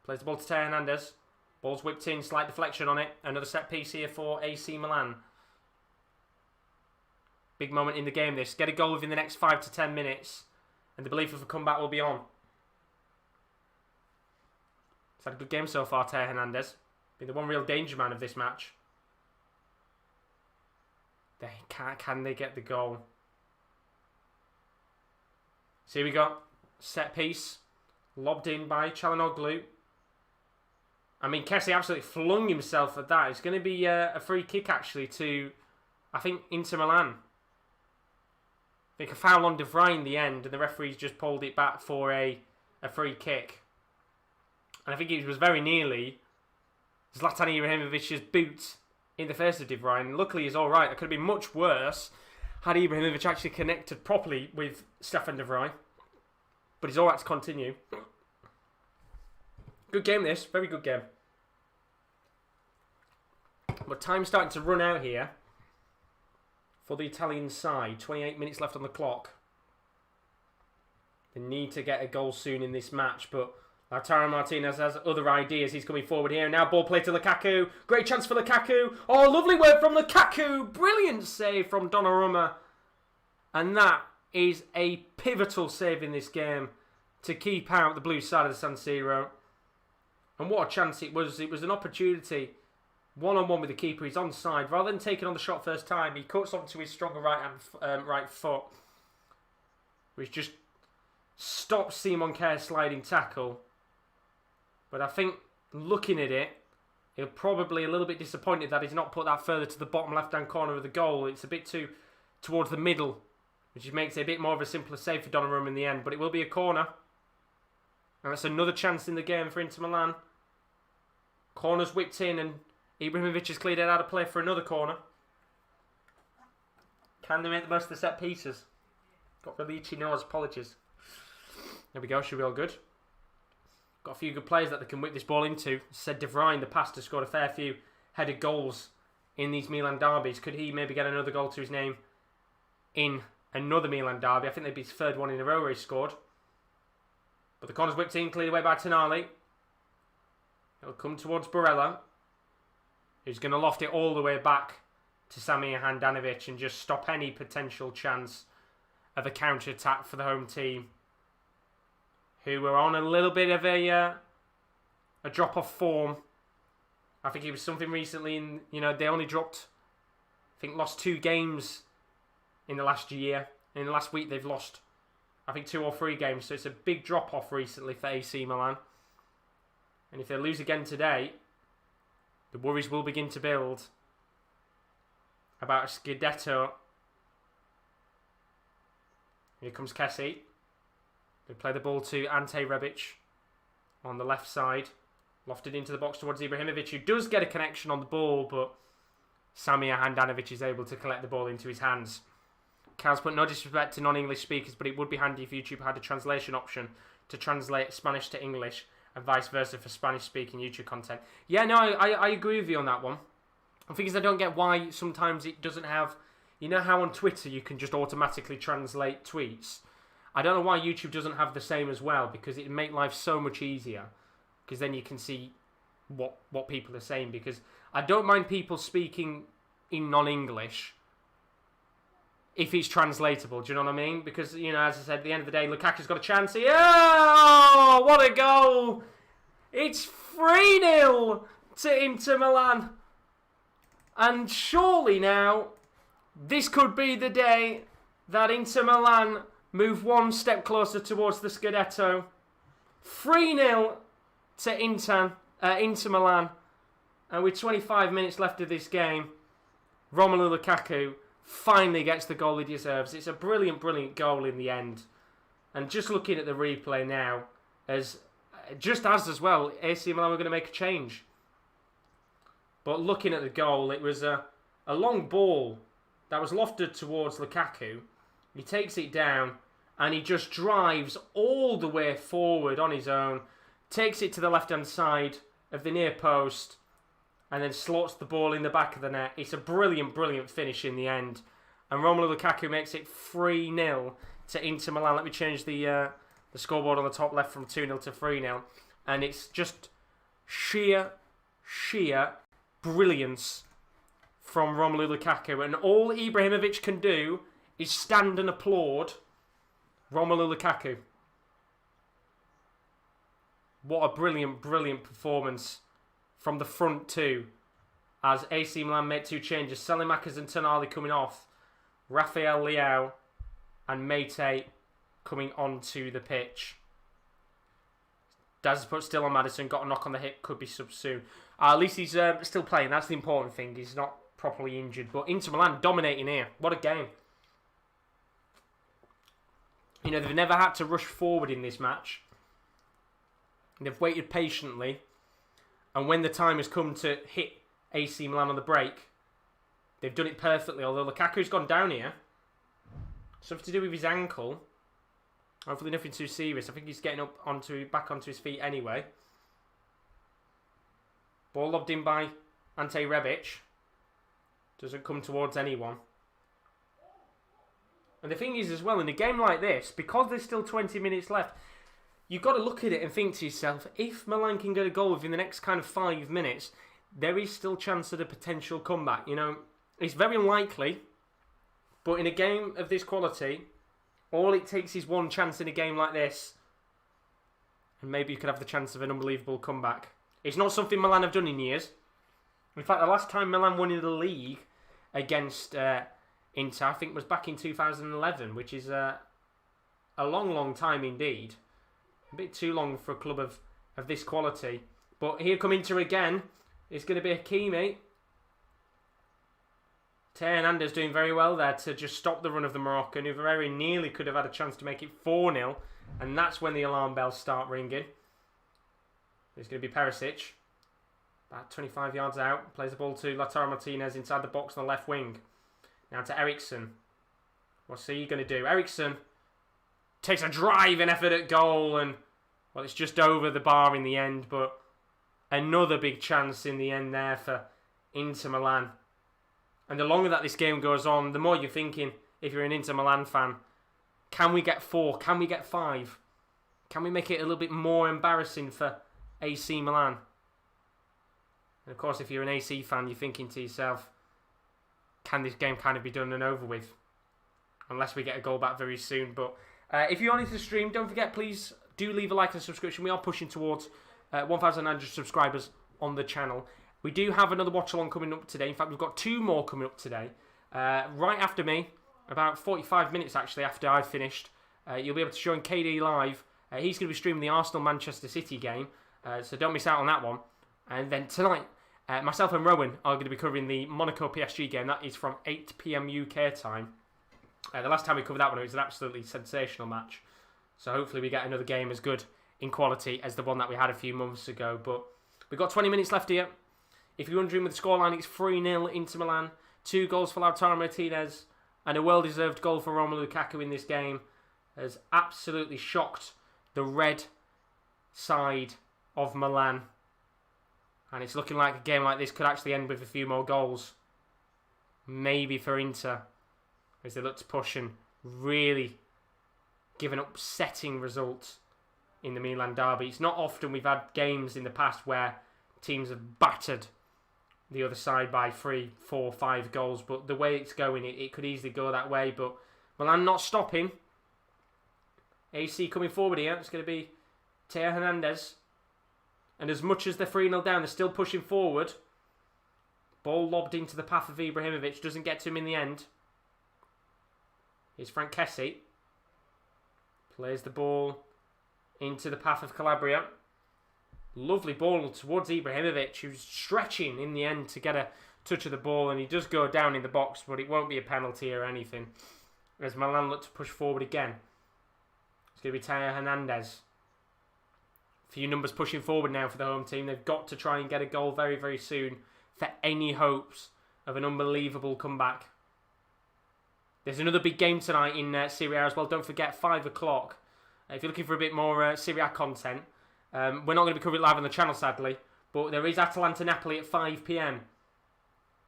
Plays the ball to Teo Hernandez. Ball's whipped in, slight deflection on it. Another set piece here for AC Milan. Big moment in the game this. Get a goal within the next 5 to 10 minutes, and the belief of a comeback will be on. He's had a good game so far, Teo Hernandez. Been the one real danger man of this match. Can they get the goal? So here we go. Set piece. Lobbed in by Çalhanoğlu. I mean, Kessie absolutely flung himself at that. It's going to be a free kick, actually, to, I think, Inter Milan. I think a foul on De Vrij in the end, and the referees just pulled it back for a free kick. And I think it was very nearly Zlatan Ibrahimovic's boot in the face of De Vrij. And luckily he's all right. It could have been much worse had Ibrahimovic actually connected properly with Stefan De Vrij. But he's all right to continue. Good game this. Very good game. But time's starting to run out here for the Italian side. 28 minutes left on the clock. They need to get a goal soon in this match, but Lautaro Martinez has other ideas. He's coming forward here. Now ball play to Lukaku. Great chance for Lukaku. Oh, lovely work from Lukaku. Brilliant save from Donnarumma. And that is a pivotal save in this game to keep out the blue side of the San Siro. And what a chance it was. It was an opportunity. One-on-one with the keeper. He's onside. Rather than taking on the shot first time, he cuts onto his stronger right foot, which just stops Simon Kjaer's sliding tackle. But I think, looking at it, he'll probably a little bit disappointed that he's not put that further to the bottom left-hand corner of the goal. It's a bit too towards the middle, which makes it a bit more of a simpler save for Donnarumma in the end. But it will be a corner. And that's another chance in the game for Inter Milan. Corner's whipped in and Ibrahimovic has cleared it out of play for another corner. Can they make the most of the set pieces? Got really itchy nose, apologies. There we go, should be all good. Got a few good players that they can whip this ball into. Said De Vrij in the past has scored a fair few headed goals in these Milan derbies. Could he maybe get another goal to his name in another Milan derby? I think they'd be his third one in a row where he scored. But the corner's whipped in, cleared away by Tonali. It'll come towards Barella, who's going to loft it all the way back to Samir Handanovic and just stop any potential chance of a counter-attack for the home team, who were on a little bit of a drop-off form. I think it was something recently, they only dropped, lost 2 games in the last year. In the last week, they've lost, 2 or 3 games. So it's a big drop-off recently for AC Milan. And if they lose again today, the worries will begin to build about a Scudetto. Here comes Kessie. They play the ball to Ante Rebic on the left side. Lofted into the box towards Ibrahimovic, who does get a connection on the ball, but Samir Handanovic is able to collect the ball into his hands. Cal's put no disrespect to non-English speakers, but it would be handy if YouTube had a translation option to translate Spanish to English and vice versa for Spanish-speaking YouTube content. Yeah, no, I agree with you on that one. The thing is, I don't get why sometimes it doesn't have... You know how on Twitter you can just automatically translate tweets? I don't know why YouTube doesn't have the same as well, because it'd make life so much easier. Because then you can see what people are saying. Because I don't mind people speaking in non-English if it's translatable. Do you know what I mean? Because, as I said, at the end of the day, Lukaku's got a chance here. Oh, what a goal! It's 3-0 to Inter Milan. And surely now, this could be the day that Inter Milan move one step closer towards the Scudetto. 3-0 to Inter Milan. And with 25 minutes left of this game, Romelu Lukaku finally gets the goal he deserves. It's a brilliant, brilliant goal in the end. And just looking at the replay now, as well, AC Milan were going to make a change. But looking at the goal, it was a long ball that was lofted towards Lukaku. He takes it down and he just drives all the way forward on his own, takes it to the left-hand side of the near post, and then slots the ball in the back of the net. It's a brilliant, brilliant finish in the end. And Romelu Lukaku makes it 3-0 to Inter Milan. Let me change the scoreboard on the top left from 2-0 to 3-0. And it's just sheer brilliance from Romelu Lukaku. And all Ibrahimovic can do is stand and applaud Romelu Lukaku. What a brilliant, brilliant performance from the front two, as AC Milan make 2 changes. Selimakers and Tonali coming off. Rafael Leao and Meite coming onto the pitch. Daz put still on Maddison, got a knock on the hip, could be sub soon. At least he's still playing, that's the important thing. He's not properly injured. But Inter Milan dominating here. What a game. They've never had to rush forward in this match. They've waited patiently. And when the time has come to hit AC Milan on the break, they've done it perfectly. Although Lukaku's gone down here. Something to do with his ankle. Hopefully nothing too serious. I think he's getting back onto his feet anyway. Ball lobbed in by Ante Rebic. Doesn't come towards anyone. And the thing is as well, in a game like this, because there's still 20 minutes left, you've got to look at it and think to yourself, if Milan can get a goal within the next kind of 5 minutes, there is still chance of a potential comeback. It's very unlikely, but in a game of this quality, all it takes is one chance in a game like this, and maybe you could have the chance of an unbelievable comeback. It's not something Milan have done in years. In fact, the last time Milan won in the league against Inter, I think, was back in 2011, which is a long, long time indeed. A bit too long for a club of this quality. But here come Inter again. It's going to be Hakimi. Theo Hernandez doing very well there to just stop the run of the Moroccan, who very nearly could have had a chance to make it 4-0. And that's when the alarm bells start ringing. It's going to be Perisic. About 25 yards out. Plays the ball to Lautaro Martinez inside the box on the left wing. Now to Eriksen. What's he going to do? Eriksen takes a driving effort at goal, and well, it's just over the bar in the end, but another big chance in the end there for Inter Milan. And the longer that this game goes on, the more you're thinking, if you're an Inter Milan fan, can we get 4? Can we get 5? Can we make it a little bit more embarrassing for AC Milan? And of course, if you're an AC fan, you're thinking to yourself, can this game kind of be done and over with? Unless we get a goal back very soon. But if you're on into the stream, don't forget, please do leave a like and a subscription. We are pushing towards 1,900 subscribers on the channel. We do have another watch-along coming up today. In fact, we've got 2 more coming up today. Right after me, about 45 minutes actually after I've finished, you'll be able to join KD live. He's going to be streaming the Arsenal-Manchester City game, so don't miss out on that one. And then tonight, myself and Rowan are going to be covering the Monaco-PSG game. That is from 8 PM UK time. The last time we covered that one, it was an absolutely sensational match. So hopefully we get another game as good in quality as the one that we had a few months ago. But we've got 20 minutes left here. If you're wondering with the scoreline, it's 3-0 Inter Milan. 2 goals for Lautaro Martinez. And a well-deserved goal for Romelu Lukaku in this game has absolutely shocked the red side of Milan. And it's looking like a game like this could actually end with a few more goals. Maybe for Inter, as they look to push and really give an upsetting result in the Milan derby. It's not often we've had games in the past where teams have battered the other side by 3, 4, 5 goals, but the way it's going, it could easily go that way. But Milan not stopping. AC coming forward here. It's going to be Theo Hernandez. And as much as they're 3-0 down, they're still pushing forward. Ball lobbed into the path of Ibrahimovic. Doesn't get to him in the end. Here's Frank Kessie. Plays the ball into the path of Calabria. Lovely ball towards Ibrahimovic, who's stretching in the end to get a touch of the ball, and he does go down in the box, but it won't be a penalty or anything. As Milan look to push forward again. It's going to be Theo Hernandez. A few numbers pushing forward now for the home team. They've got to try and get a goal very, very soon for any hopes of an unbelievable comeback. There's another big game tonight in Serie A as well. Don't forget, 5 o'clock. If you're looking for a bit more Serie A content, we're not going to be covering it live on the channel, sadly. But there is Atalanta-Napoli at 5 PM. Going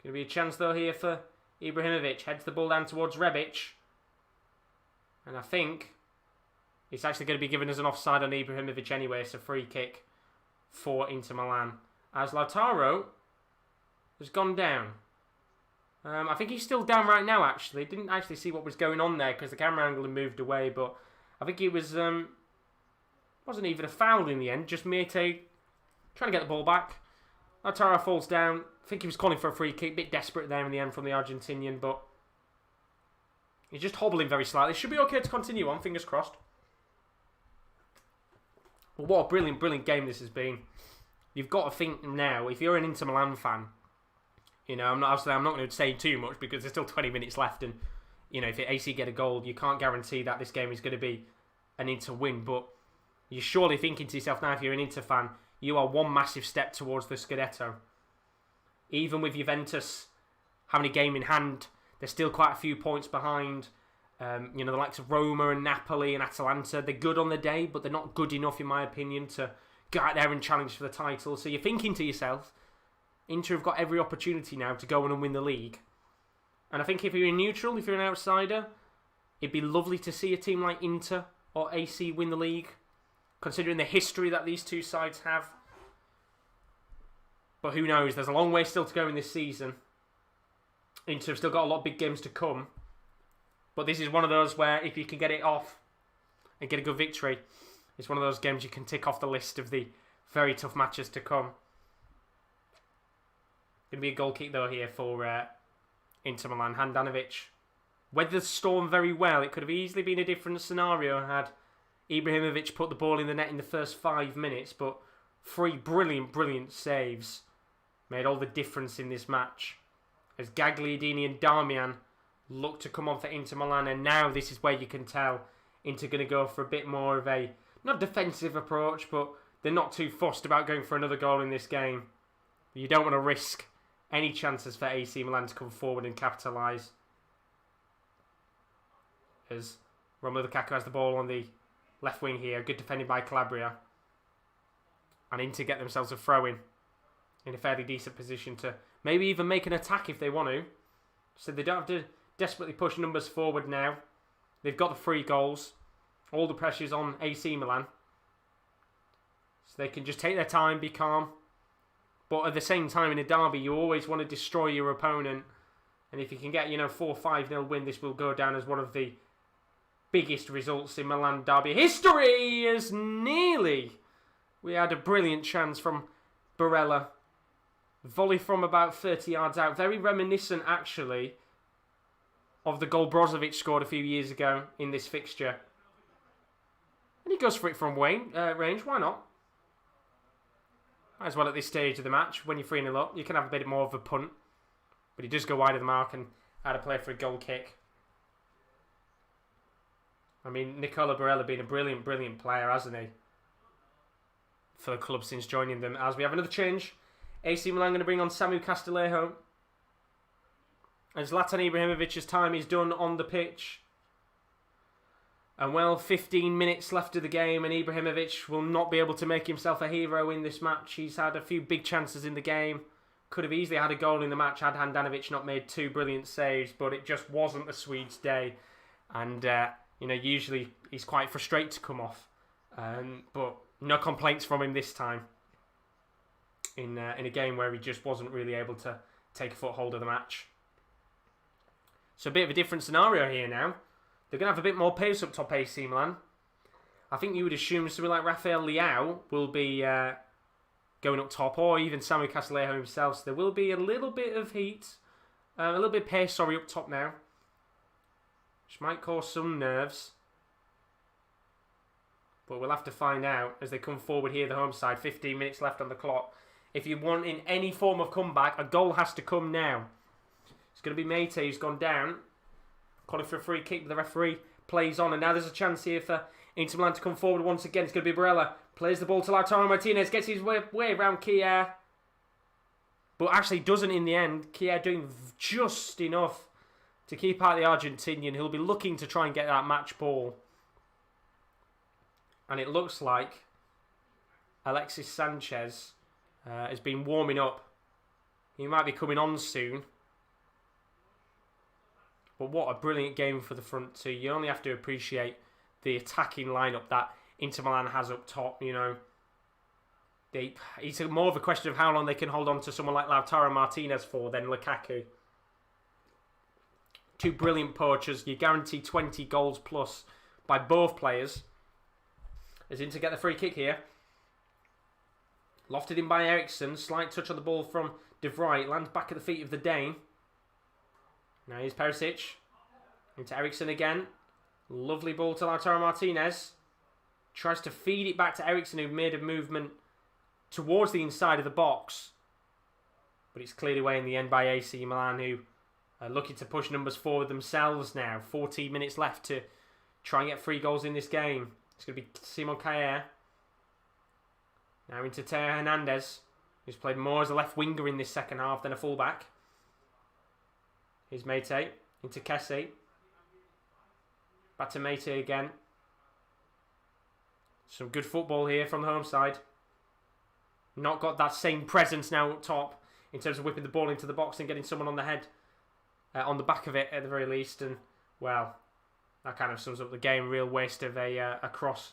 to be a chance, though, here for Ibrahimovic. Heads the ball down towards Rebic. And I think it's actually going to be given as an offside on Ibrahimovic anyway. It's a free kick for Inter Milan. As Lautaro has gone down. I think he's still down right now, actually. Didn't actually see what was going on there because the camera angle had moved away. But I think it was... wasn't even a foul in the end. Just Mete trying to get the ball back. Lautaro falls down. I think he was calling for a free kick. Bit desperate there in the end from the Argentinian. But he's just hobbling very slightly. Should be okay to continue on. Fingers crossed. But what a brilliant, brilliant game this has been. You've got to think now, if you're an Inter Milan fan, you know, I'm not going to say too much because there's still 20 minutes left, and you know, if AC get a goal, you can't guarantee that this game is going to be an Inter win. But you're surely thinking to yourself now, if you're an Inter fan, you are one massive step towards the Scudetto. Even with Juventus having a game in hand, they're still quite a few points behind. You know, the likes of Roma and Napoli and Atalanta, they're good on the day, but they're not good enough, in my opinion, to go out there and challenge for the title. So you're thinking to yourself, Inter have got every opportunity now to go on and win the league. And I think if you're in neutral, if you're an outsider, It'd be lovely to see a team like Inter or AC win the league, considering the history that these two sides have. But who knows? There's a long way still to go in this season. Inter have still got a lot of big games to come. But this is one of those where if you can get it off and get a good victory, it's one of those games you can tick off the list of the very tough matches to come. Going to be a goal kick though here for Inter Milan. Handanovic weathered the storm very well. It could have easily been a different scenario had Ibrahimovic put the ball in the net in the first 5 minutes, but 3 brilliant saves made all the difference in this match. As Gagliardini and Darmian look to come on for Inter Milan, and now this is where you can tell Inter going to go for a bit more of a, not defensive approach, but they're not too fussed about going for another goal in this game. You don't want to risk any chances for AC Milan to come forward and capitalise. As Romelu Lukaku has the ball on the left wing here. Good defending by Calabria. And Inter get themselves a throw-in in a fairly decent position to maybe even make an attack if they want to. So they don't have to desperately push numbers forward now. They've got the 3 goals. All the pressure's on AC Milan. So they can just take their time, be calm. But at the same time, in a derby, you always want to destroy your opponent. And if you can get, 4-5-0 win, this will go down as one of the biggest results in Milan derby history. As nearly we had a brilliant chance from Barella. Volley from about 30 yards out. Very reminiscent, actually, of the goal Brozovic scored a few years ago in this fixture. And he goes for it from range. Why not? Might as well at this stage of the match. When you're 3-0 up, you can have a bit more of a punt. But he does go wide of the mark and out of play for a goal kick. I mean, Nicola Barella being a brilliant player, hasn't he? For the club since joining them. As we have another change. AC Milan going to bring on Samu Castillejo. And Zlatan Ibrahimovic's time is done on the pitch. And 15 minutes left of the game, and Ibrahimovic will not be able to make himself a hero in this match. He's had a few big chances in the game. Could have easily had a goal in the match had Handanovic not made 2 brilliant saves, but it just wasn't the Swede's day. And, usually he's quite frustrated to come off. But no complaints from him this time. In a game where he just wasn't really able to take a foothold of the match. So a bit of a different scenario here now. They're going to have a bit more pace up top, AC Milan. I think you would assume something like Rafael Leao will be going up top, or even Samu Castillejo himself. So there will be a little bit of heat, a little bit of pace, up top now. Which might cause some nerves. But we'll have to find out as they come forward here, the home side. 15 minutes left on the clock. If you want in any form of comeback, a goal has to come now. It's going to be Mate who's gone down. Calling for a free kick, but the referee plays on. And now there's a chance here for Inter Milan to come forward once again. It's going to be Barella. Plays the ball to Lautaro Martinez. Gets his way around Kier. But actually doesn't in the end. Kier doing just enough to keep out the Argentinian. He'll be looking to try and get that match ball. And it looks like Alexis Sanchez has been warming up. He might be coming on soon. But what a brilliant game for the front two. You only have to appreciate the attacking lineup that Inter Milan has up top, It's more of a question of how long they can hold on to someone like Lautaro Martinez for than Lukaku. 2 brilliant poachers. You guarantee 20 goals plus by both players. As Inter get the free kick here. Lofted in by Eriksson. Slight touch on the ball from De Vrij. Lands back at the feet of the Dane. Now here's Perisic. Into Eriksson again. Lovely ball to Lautaro Martinez. Tries to feed it back to Eriksson, who made a movement towards the inside of the box. But it's cleared away in the end by AC Milan, who are looking to push numbers forward themselves now. 14 minutes left to try and get 3 goals in this game. It's going to be Simon Kjaer. Now into Teo Hernandez, who's played more as a left winger in this second half than a fullback. Here's Mate. Into Kessie. Back to Mate again. Some good football here from the home side. Not got that same presence now up top in terms of whipping the ball into the box and getting someone on the head, on the back of it at the very least. And, well, That kind of sums up the game. Real waste of a cross.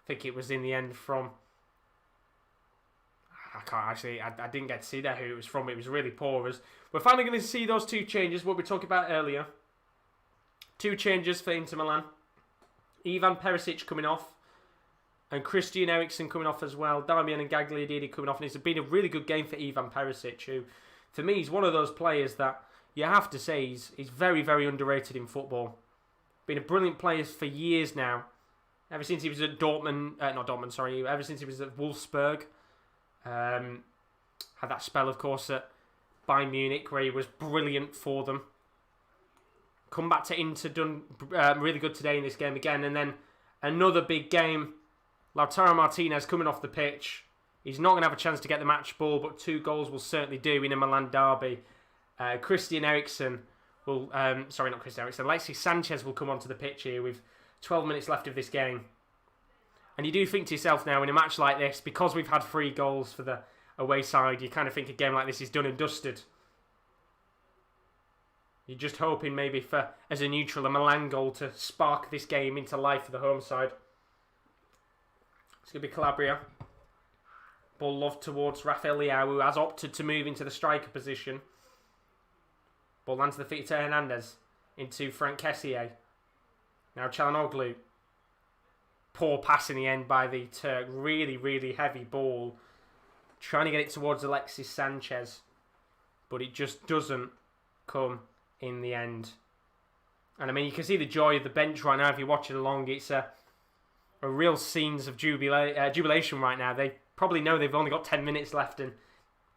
I think it was in the end from... I can't actually... I didn't get to see that who it was from. It was really poor. We're finally going to see those 2 changes, what we talked about earlier. 2 changes for Inter Milan. Ivan Perisic coming off. And Christian Eriksen coming off as well. Darmian and Gagliardini coming off. And it's been a really good game for Ivan Perisic, who, for me, is one of those players that you have to say he's very, very underrated in football. Been a brilliant player for years now. Ever since he was at Dortmund, ever since he was at Wolfsburg. Had that spell, of course, at Bayern Munich where he was brilliant for them. Come back to Inter, done really good today in this game again. And then another big game. Lautaro Martinez coming off the pitch. He's not going to have a chance to get the match ball, but 2 goals will certainly do in a Milan derby. Christian Eriksen will... sorry, not Christian Eriksen. Alexis Sanchez will come onto the pitch here with 12 minutes left of this game. And you do think to yourself now, in a match like this, because we've had 3 goals for the away side, you kind of think a game like this is done and dusted. You're just hoping maybe for, as a neutral, a Milan goal to spark this game into life for the home side. It's going to be Calabria. Ball loved towards Rafael Leao, who has opted to move into the striker position. Ball lands to the feet of Hernandez. Into Frank Kessié. Now Çalhanoğlu. Poor pass in the end by the Turk. Really, really heavy ball. Trying to get it towards Alexis Sanchez. But it just doesn't come in the end. And I mean, you can see the joy of the bench right now if you're watching along. It's a real scenes of jubilation right now. They probably know they've only got 10 minutes left and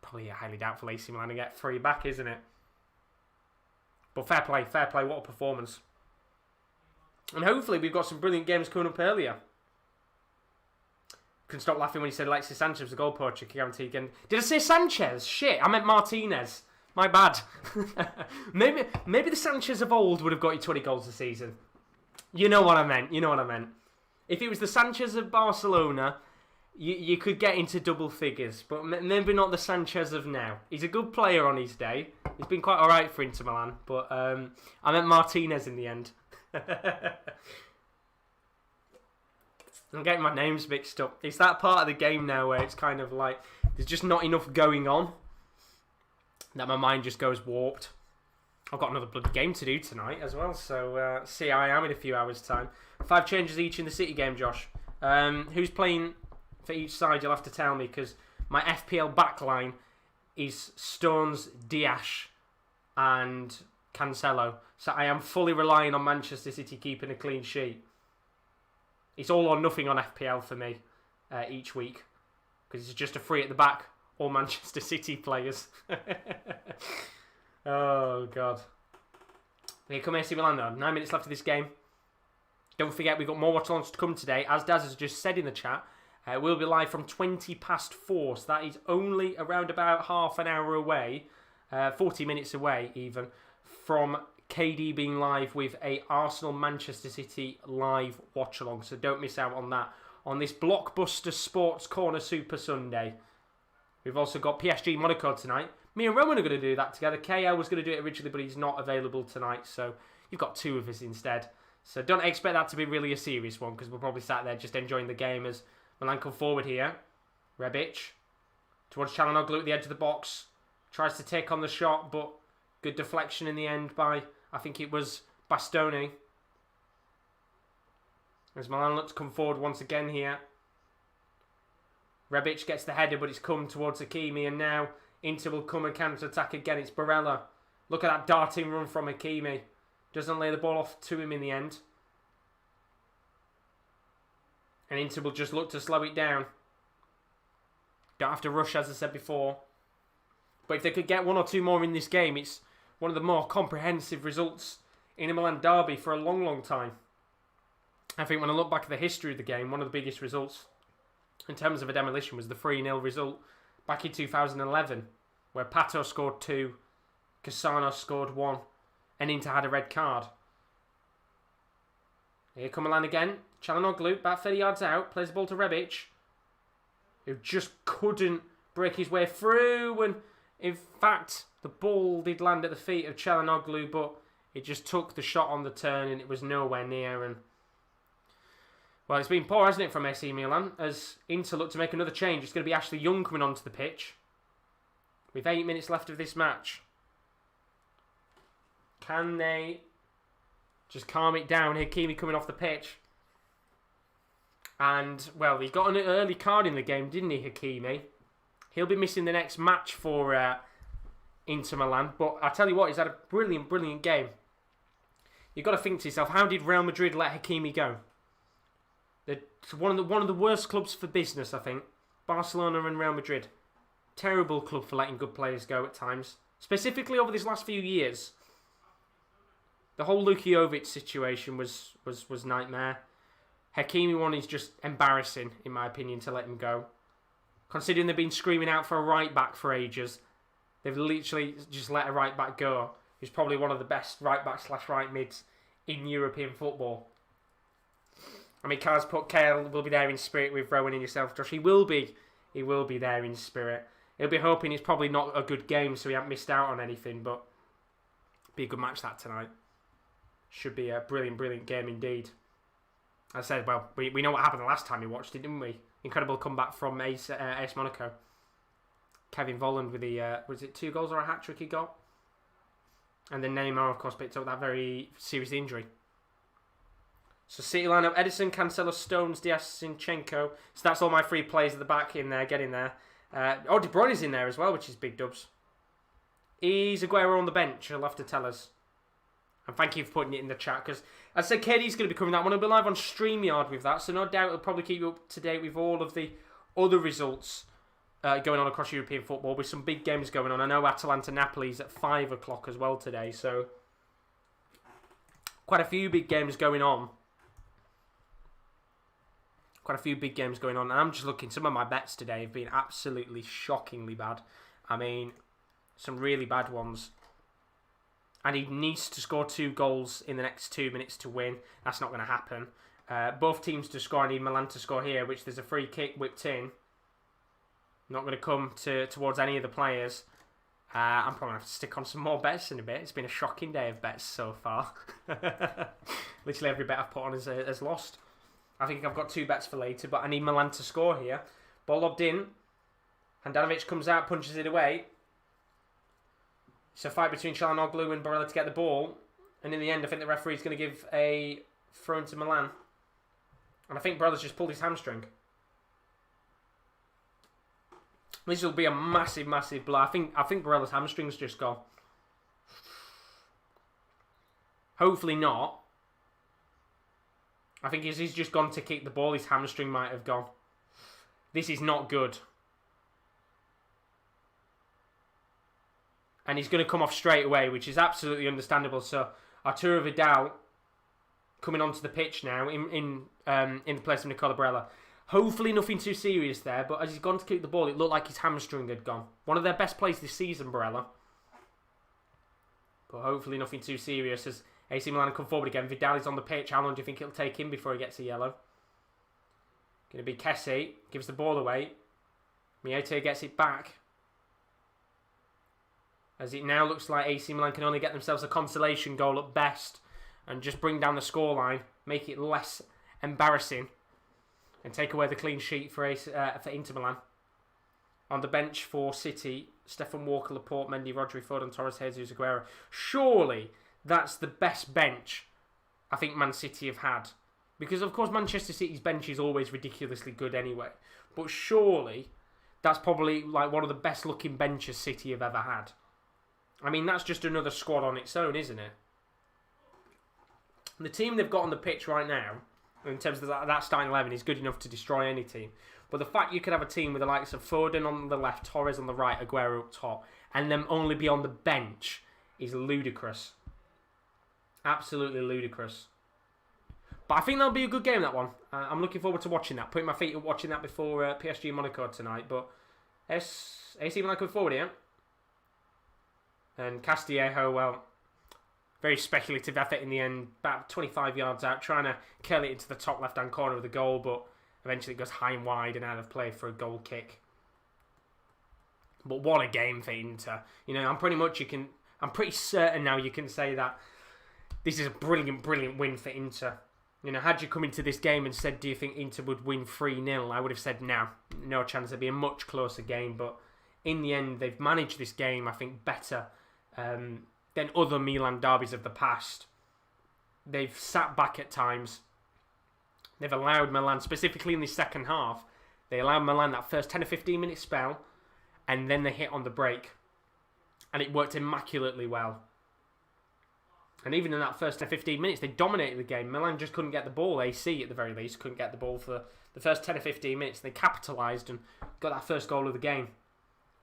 probably a highly doubtful AC Milan to get 3 back, isn't it? But fair play, what a performance. And hopefully we've got some brilliant games coming up earlier. Couldn't stop laughing when you said Alexis Sanchez was the goal poacher, guaranteed. Did I say Sanchez? Shit, I meant Martinez. My bad. maybe the Sanchez of old would have got you 20 goals a season. You know what I meant. If it was the Sanchez of Barcelona, you could get into double figures. But maybe not the Sanchez of now. He's a good player on his day. He's been quite alright for Inter Milan. But I meant Martinez in the end. I'm getting my names mixed up. It's that part of the game now where it's kind of like there's just not enough going on that my mind just goes warped. I've got another bloody game to do tonight as well, so see how I am in a few hours' time. 5 changes each in the City game, Josh. Who's playing for each side, you'll have to tell me, because my FPL backline is Stones, Dias and Cancelo. So I am fully relying on Manchester City keeping a clean sheet. It's all or nothing on FPL for me each week, because it's just a free at the back, all Manchester City players. Oh, God. Here come AC Milan, though. 9 minutes left of this game. Don't forget, we've got more watch-alongs to come today. As Daz has just said in the chat, we'll be live from 4:20. So that is only around about half an hour away, 40 minutes away even, from KD being live with a Arsenal-Manchester City live watch-along. So don't miss out on that on this Blockbuster Sports Corner Super Sunday. We've also got PSG Monaco tonight. Me and Rowan are going to do that together. KL was going to do it originally, but he's not available tonight. So you've got 2 of us instead. So don't expect that to be really a serious one, because we'll probably sat there just enjoying the game as Milan come forward here. Rebic towards Çalhanoğlu at the edge of the box. Tries to take on the shot, but good deflection in the end by, I think it was Bastoni. As Milan look to come forward once again here. Rebic gets the header, but it's come towards Hakimi, and now Inter will come and counter-attack again. It's Barella. Look at that darting run from Hakimi. Doesn't lay the ball off to him in the end. And Inter will just look to slow it down. Don't have to rush, as I said before. But if they could get 1 or 2 more in this game, it's one of the more comprehensive results in a Milan derby for a long, long time. I think when I look back at the history of the game, one of the biggest results in terms of a demolition was the 3-0 result back in 2011, where Pato scored 2, Cassano scored 1, and Inter had a red card. Here come Milan again. Çalhanoğlu, about 30 yards out, plays the ball to Rebic, who just couldn't break his way through, and in fact, the ball did land at the feet of Çalhanoğlu, but It just took the shot on the turn and it was nowhere near. And well, it's been poor, hasn't it, from AC Milan? As Inter look to make another change, it's going to be Ashley Young coming onto the pitch. With 8 minutes left of this match. Can they just calm it down? Hakimi coming off the pitch. And, well, he got an early card in the game, didn't he, Hakimi? He'll be missing the next match for Inter Milan. But I tell you what, he's had a brilliant, brilliant game. You've got to think to yourself, how did Real Madrid let Hakimi go? They're one of the worst clubs for business, I think. Barcelona and Real Madrid. Terrible club for letting good players go at times. Specifically over these last few years. The whole Lukaku situation was nightmare. Hakimi one is just embarrassing, in my opinion, to let him go. Considering they've been screaming out for a right back for ages. They've literally just let a right back go. He's probably one of the best right back / right mids in European football. I mean, Kaz put Kale will be there in spirit with Rowan and yourself, Josh. He will be there in spirit. He'll be hoping it's probably not a good game, so he hasn't missed out on anything, but be a good match that tonight. Should be a brilliant, brilliant game indeed. I said, well, we know what happened the last time we watched it, didn't we? Incredible comeback from AS Monaco. Kevin Volland with the, was it 2 goals or a hat-trick he got? And then Neymar, of course, picked up that very serious injury. So City lineup, Edison, Cancelo, Stones, Diaz, Zinchenko. So that's all my 3 players at the back in there, getting there. De Bruyne is in there as well, which is big dubs. Is Aguero on the bench? He'll have to tell us. And thank you for putting it in the chat, because as I said, KD's going to be covering that one. He'll be live on StreamYard with that, so no doubt he'll probably keep you up to date with all of the other results going on across European football, with some big games going on. I know Atalanta-Napoli's at 5 o'clock as well today, so quite a few big games going on. And I'm just looking, some of my bets today have been absolutely shockingly bad. I mean, some really bad ones. And he needs to score 2 goals in the next 2 minutes to win. That's not going to happen. Both teams to score. I need Milan to score here, which there's a free kick whipped in. Not going to come towards any of the players. I'm probably going to have to stick on some more bets in a bit. It's been a shocking day of bets so far. Literally every bet I've put on has lost. I think I've got 2 bets for later, but I need Milan to score here. Ball lobbed in. Handanovic comes out, punches it away. It's a fight between Çalhanoğlu and Barella to get the ball. And in the end, I think the referee's going to give a throw to Milan. And I think Barella's just pulled his hamstring. This will be a massive, massive blow. I think Barella's hamstring's just gone. Hopefully not. I think he's just gone to kick the ball. His hamstring might have gone. This is not good. And he's going to come off straight away, which is absolutely understandable. So Arturo Vidal coming onto the pitch now in the place of Nicola Barella. Hopefully nothing too serious there, but as he's gone to kick the ball, it looked like his hamstring had gone. One of their best plays this season, Barella. But hopefully nothing too serious as AC Milan come forward again. Vidal is on the pitch. How long do you think it'll take him before he gets a yellow? Going to be Kessie. Gives the ball away. Miete gets it back. As it now looks like AC Milan can only get themselves a consolation goal at best. And just bring down the scoreline. Make it less embarrassing. And take away the clean sheet for Inter Milan. On the bench for City, Stefan Walker, Laporte, Mendy, Rodri, Foden, Torres, Jesus, Aguero. Surely that's the best bench I think Man City have had. Because, of course, Manchester City's bench is always ridiculously good anyway. But surely that's probably like one of the best-looking benches City have ever had. I mean, that's just another squad on its own, isn't it? The team they've got on the pitch right now, in terms of that starting 11, is good enough to destroy any team. But the fact you could have a team with the likes of Foden on the left, Torres on the right, Aguero up top, and them only be on the bench is ludicrous. Absolutely ludicrous. But I think that'll be a good game, that one. I'm looking forward to watching that. Putting my feet up watching that before PSG Monaco tonight. But AC Milan coming forward here. And Castillejo, well, very speculative effort in the end. About 25 yards out, trying to curl it into the top left-hand corner of the goal. But eventually it goes high and wide and out of play for a goal kick. But what a game for Inter. You know, I'm pretty certain now you can say that this is a brilliant, brilliant win for Inter. You know, had you come into this game and said, do you think Inter would win 3-0? I would have said no chance. It'd be a much closer game. But in the end, they've managed this game, I think, better than other Milan derbies of the past. They've sat back at times. They've allowed Milan, specifically in the second half, they allowed Milan that first 10 or 15 minute spell, and then they hit on the break. And it worked immaculately well. And even in that first 10 or 15 minutes, they dominated the game. Milan just couldn't get the ball. AC, at the very least, couldn't get the ball for the first 10 or 15 minutes. They capitalised and got that first goal of the game.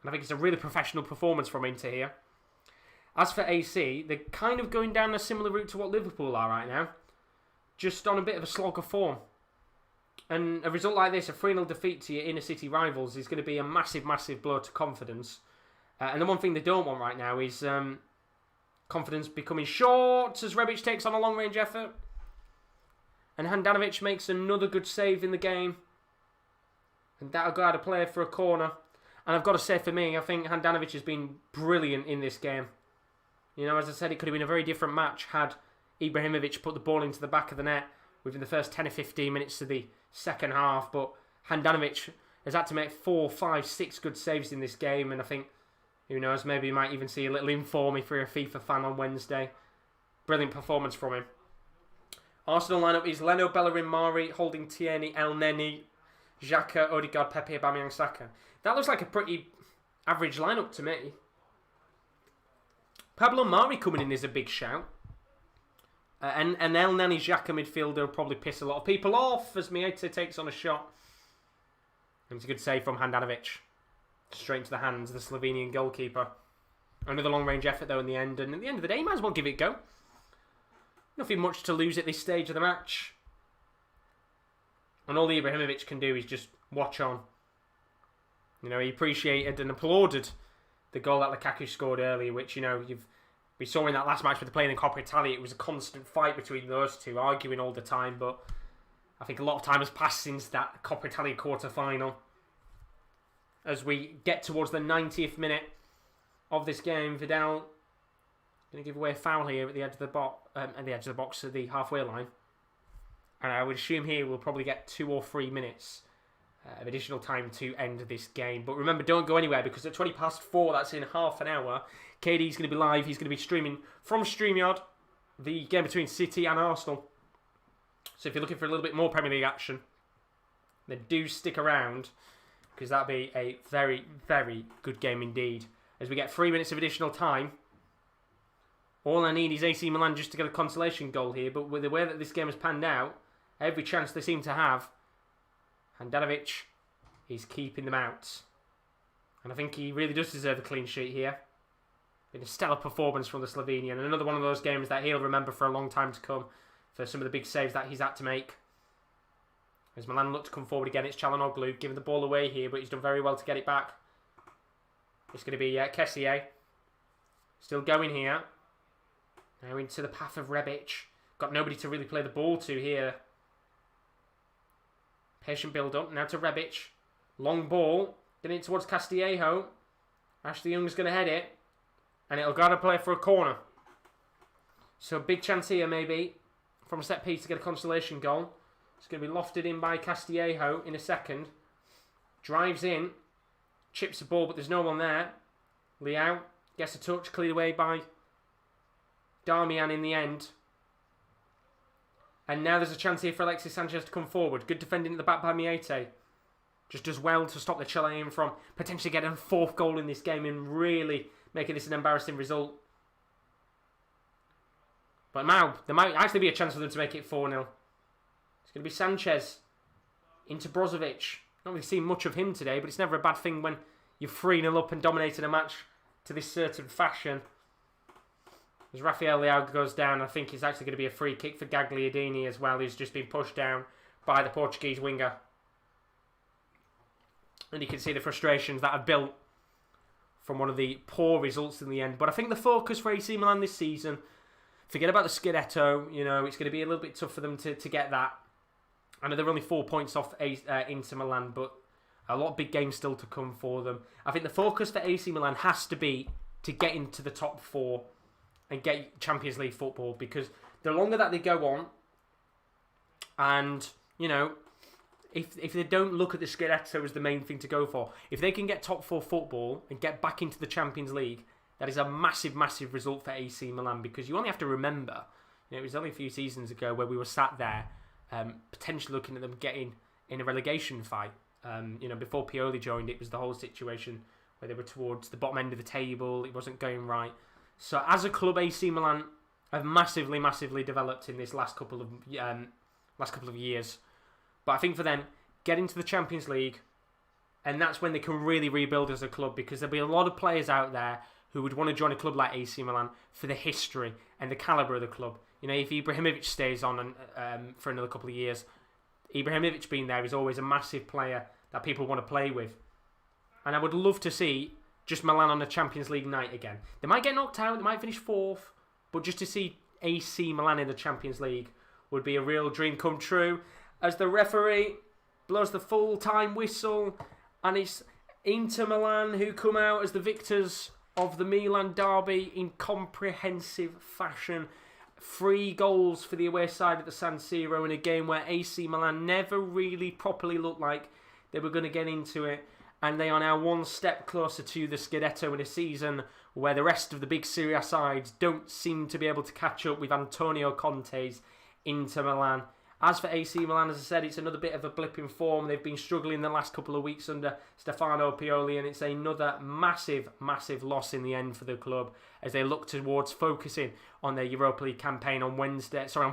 And I think it's a really professional performance from Inter here. As for AC, they're kind of going down a similar route to what Liverpool are right now. Just on a bit of a slog of form. And a result like this, a 3-0 defeat to your inner city rivals, is going to be a massive, massive blow to confidence. And the one thing they don't want right now is confidence becoming short as Rebic takes on a long-range effort. And Handanovic makes another good save in the game. And that'll go out of play for a corner. And I've got to say, for me, I think Handanovic has been brilliant in this game. You know, as I said, it could have been a very different match had Ibrahimovic put the ball into the back of the net within the first 10 or 15 minutes of the second half. But Handanovic has had to make 4, 5, 6 good saves in this game. And I think, who knows, maybe you might even see a little inform if you're a FIFA fan on Wednesday. Brilliant performance from him. Arsenal lineup is Leno, Bellerin, Mari, Holding, Tierney, El Neni, Xhaka, Odegaard, Pepe, Aubameyang, Saka. That looks like a pretty average lineup to me. Pablo Mari coming in is a big shout. And El Neni, Xhaka midfielder will probably piss a lot of people off as Miete takes on a shot. And it's a good save from Handanovic. Straight into the hands of the Slovenian goalkeeper. Another long-range effort though in the end. And at the end of the day, you might as well give it a go. Nothing much to lose at this stage of the match. And all Ibrahimovic can do is just watch on. You know, he appreciated and applauded the goal that Lukaku scored earlier, which, you know, we saw in that last match with the playing in Coppa Italia. It was a constant fight between those two, arguing all the time. But I think a lot of time has passed since that Coppa Italia quarter-final. As we get towards the 90th minute of this game, Vidal going to give away a foul here at the edge of the box, at the halfway line. And I would assume here we'll probably get 2 or 3 minutes of additional time to end this game. But remember, don't go anywhere, because at 4:20, that's in half an hour, KD's going to be live. He's going to be streaming from StreamYard the game between City and Arsenal. So if you're looking for a little bit more Premier League action, then do stick around, because that'll be a very, very good game indeed. As we get 3 minutes of additional time, all I need is AC Milan just to get a consolation goal here. But with the way that this game has panned out, every chance they seem to have, Handanovic is keeping them out. And I think he really does deserve a clean sheet here. Been a stellar performance from the Slovenian. And another one of those games that he'll remember for a long time to come, for some of the big saves that he's had to make. As Milan look to come forward again, it's Çalhanoğlu giving the ball away here, but he's done very well to get it back. It's going to be Kessié. Still going here. Now into the path of Rebic. Got nobody to really play the ball to here. Patient build-up. Now to Rebic. Long ball. Getting it towards Castillejo. Ashley Young's going to head it. And it'll go to play for a corner. So a big chance here maybe from a set piece to get a consolation goal. It's going to be lofted in by Castillejo in a second. Drives in. Chips the ball, but there's no one there. Leao gets a touch. Cleared away by Darmian in the end. And now there's a chance here for Alexis Sanchez to come forward. Good defending at the back by Miete. Just does well to stop the Chilean from potentially getting a 4th goal in this game and really making this an embarrassing result. But now, there might actually be a chance for them to make it 4-0. It's going to be Sanchez into Brozovic. Not really seen much of him today, but it's never a bad thing when you're 3-0 up and dominating a match to this certain fashion. As Rafael Leao goes down, I think it's actually going to be a free kick for Gagliardini as well, who's just been pushed down by the Portuguese winger. And you can see the frustrations that have built from one of the poor results in the end. But I think the focus for AC Milan this season, forget about the Scudetto, you know, it's going to be a little bit tough for them to get that. I know they're only 4 points off Inter Milan, but a lot of big games still to come for them. I think the focus for AC Milan has to be to get into the top 4 and get Champions League football, because the longer that they go on, and, you know, if they don't look at the Scudetto as the main thing to go for, if they can get top 4 football and get back into the Champions League, that is a massive, massive result for AC Milan, because you only have to remember, you know, it was only a few seasons ago where we were sat there potentially looking at them getting in a relegation fight. You know, before Pioli joined, it was the whole situation where they were towards the bottom end of the table. It wasn't going right. So as a club, AC Milan have massively, massively developed in this last couple of years. But I think for them, get into the Champions League, and that's when they can really rebuild as a club, because there'll be a lot of players out there who would want to join a club like AC Milan for the history and the calibre of the club. You know, if Ibrahimovic stays on for another couple of years, Ibrahimovic being there is always a massive player that people want to play with. And I would love to see just Milan on a Champions League night again. They might get knocked out, they might finish 4th, but just to see AC Milan in the Champions League would be a real dream come true. As the referee blows the full-time whistle, and it's Inter Milan who come out as the victors of the Milan derby in comprehensive fashion. 3 goals for the away side at the San Siro in a game where AC Milan never really properly looked like they were going to get into it, and they are now one step closer to the Scudetto in a season where the rest of the big Serie A sides don't seem to be able to catch up with Antonio Conte's Inter Milan. As for AC Milan, as I said, it's another bit of a blip in form. They've been struggling the last couple of weeks under Stefano Pioli, and it's another massive, massive loss in the end for the club as they look towards focusing on their Europa League campaign on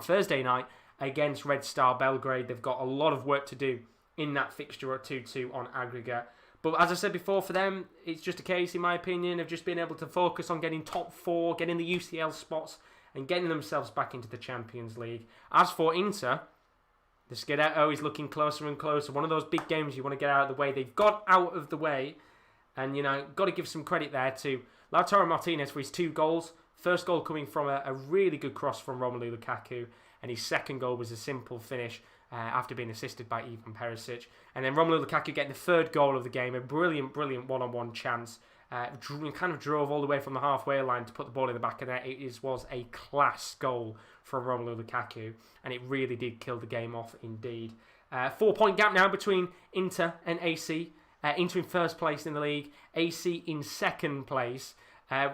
Thursday night against Red Star Belgrade. They've got a lot of work to do in that fixture at 2-2 on aggregate. But as I said before, for them, it's just a case, in my opinion, of just being able to focus on getting top 4, getting the UCL spots, and getting themselves back into the Champions League. As for Inter, the Scudetto is looking closer and closer. One of those big games you want to get out of the way. They've got out of the way, and, you know, got to give some credit there to Lautaro Martinez for his 2 goals. First goal coming from a really good cross from Romelu Lukaku, and his second goal was a simple finish after being assisted by Ivan Perisic. And then Romelu Lukaku getting the 3rd goal of the game, a brilliant, brilliant one-on-one chance. Kind of drove all the way from the halfway line to put the ball in the back of the net. It was a class goal from Romelu Lukaku, and it really did kill the game off indeed. 4-point gap now between Inter and AC. Inter in 1st place in the league, AC in 2nd place.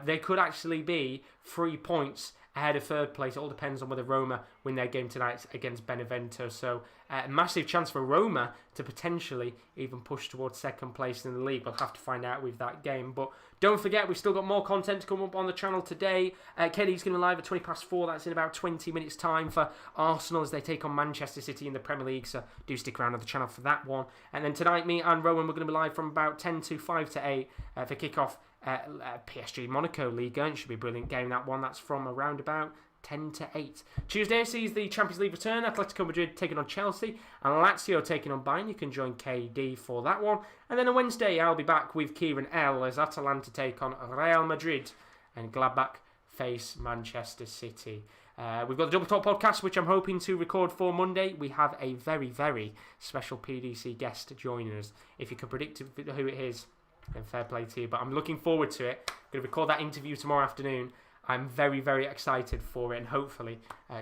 They could actually be 3 points ahead of 3rd place. It all depends on whether Roma win their game tonight against Benevento. So a massive chance for Roma to potentially even push towards 2nd place in the league. We'll have to find out with that game. But don't forget, we've still got more content to come up on the channel today. KD's going to be live at 4:20. That's in about 20 minutes time for Arsenal as they take on Manchester City in the Premier League. So do stick around on the channel for that one. And then tonight, me and Rowan, we're going to be live from about 10 to 5 to 8 for kick-off. PSG Monaco League. It should be a brilliant game, that one. That's from around about 10 to 8. Tuesday sees the Champions League return. Atletico Madrid taking on Chelsea and Lazio taking on Bayern. You can join KD for that one. And then on Wednesday, I'll be back with Kieran L as Atalanta take on Real Madrid and Gladbach face Manchester City. We've got the Double Talk podcast, which I'm hoping to record for Monday. We have a very, very special PDC guest joining us. If you can predict who it is, then fair play to you. But I'm looking forward to it. I'm going to record that interview tomorrow afternoon. I'm very, very excited for it, and hopefully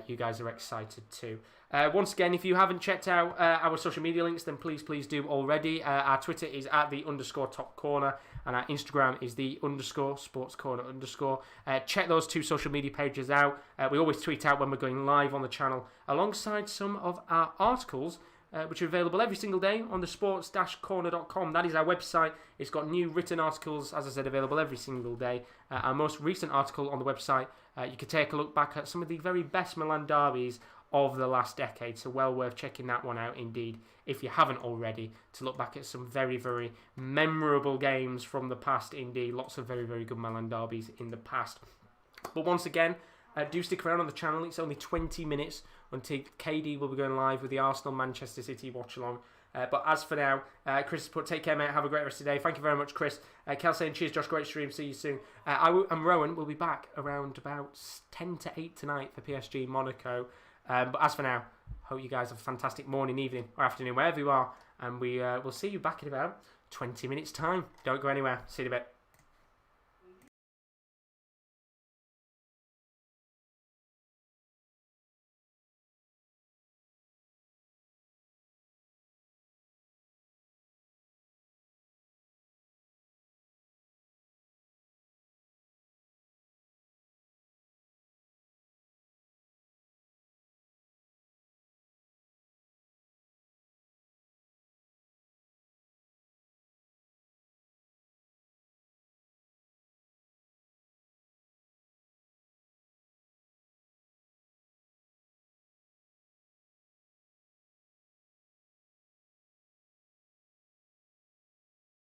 you guys are excited too. Once again, if you haven't checked out our social media links, then please do already. Our Twitter is at @_topcorner, and our Instagram is _sportscorner_. Check those 2 social media pages out. We always tweet out when we're going live on the channel, alongside some of our articles, which are available every single day on the sports-corner.com. That is our website. It's got new written articles, as I said, available every single day. Our most recent article on the website, you can take a look back at some of the very best Milan derbies of the last decade. So well worth checking that one out indeed, if you haven't already, to look back at some very, very memorable games from the past indeed. Lots of very, very good Milan derbies in the past. But once again, do stick around on the channel. It's only 20 minutes until KD will be going live with the Arsenal-Manchester City watch-along. But as for now, Chris put, take care, mate. Have a great rest of the day. Thank you very much, Chris. Kel saying, cheers, Josh. Great stream. See you soon. And Rowan will be back around about 10 to 8 tonight for PSG Monaco. But as for now, hope you guys have a fantastic morning, evening, or afternoon, wherever you are. And we'll see you back in about 20 minutes' time. Don't go anywhere. See you in a bit.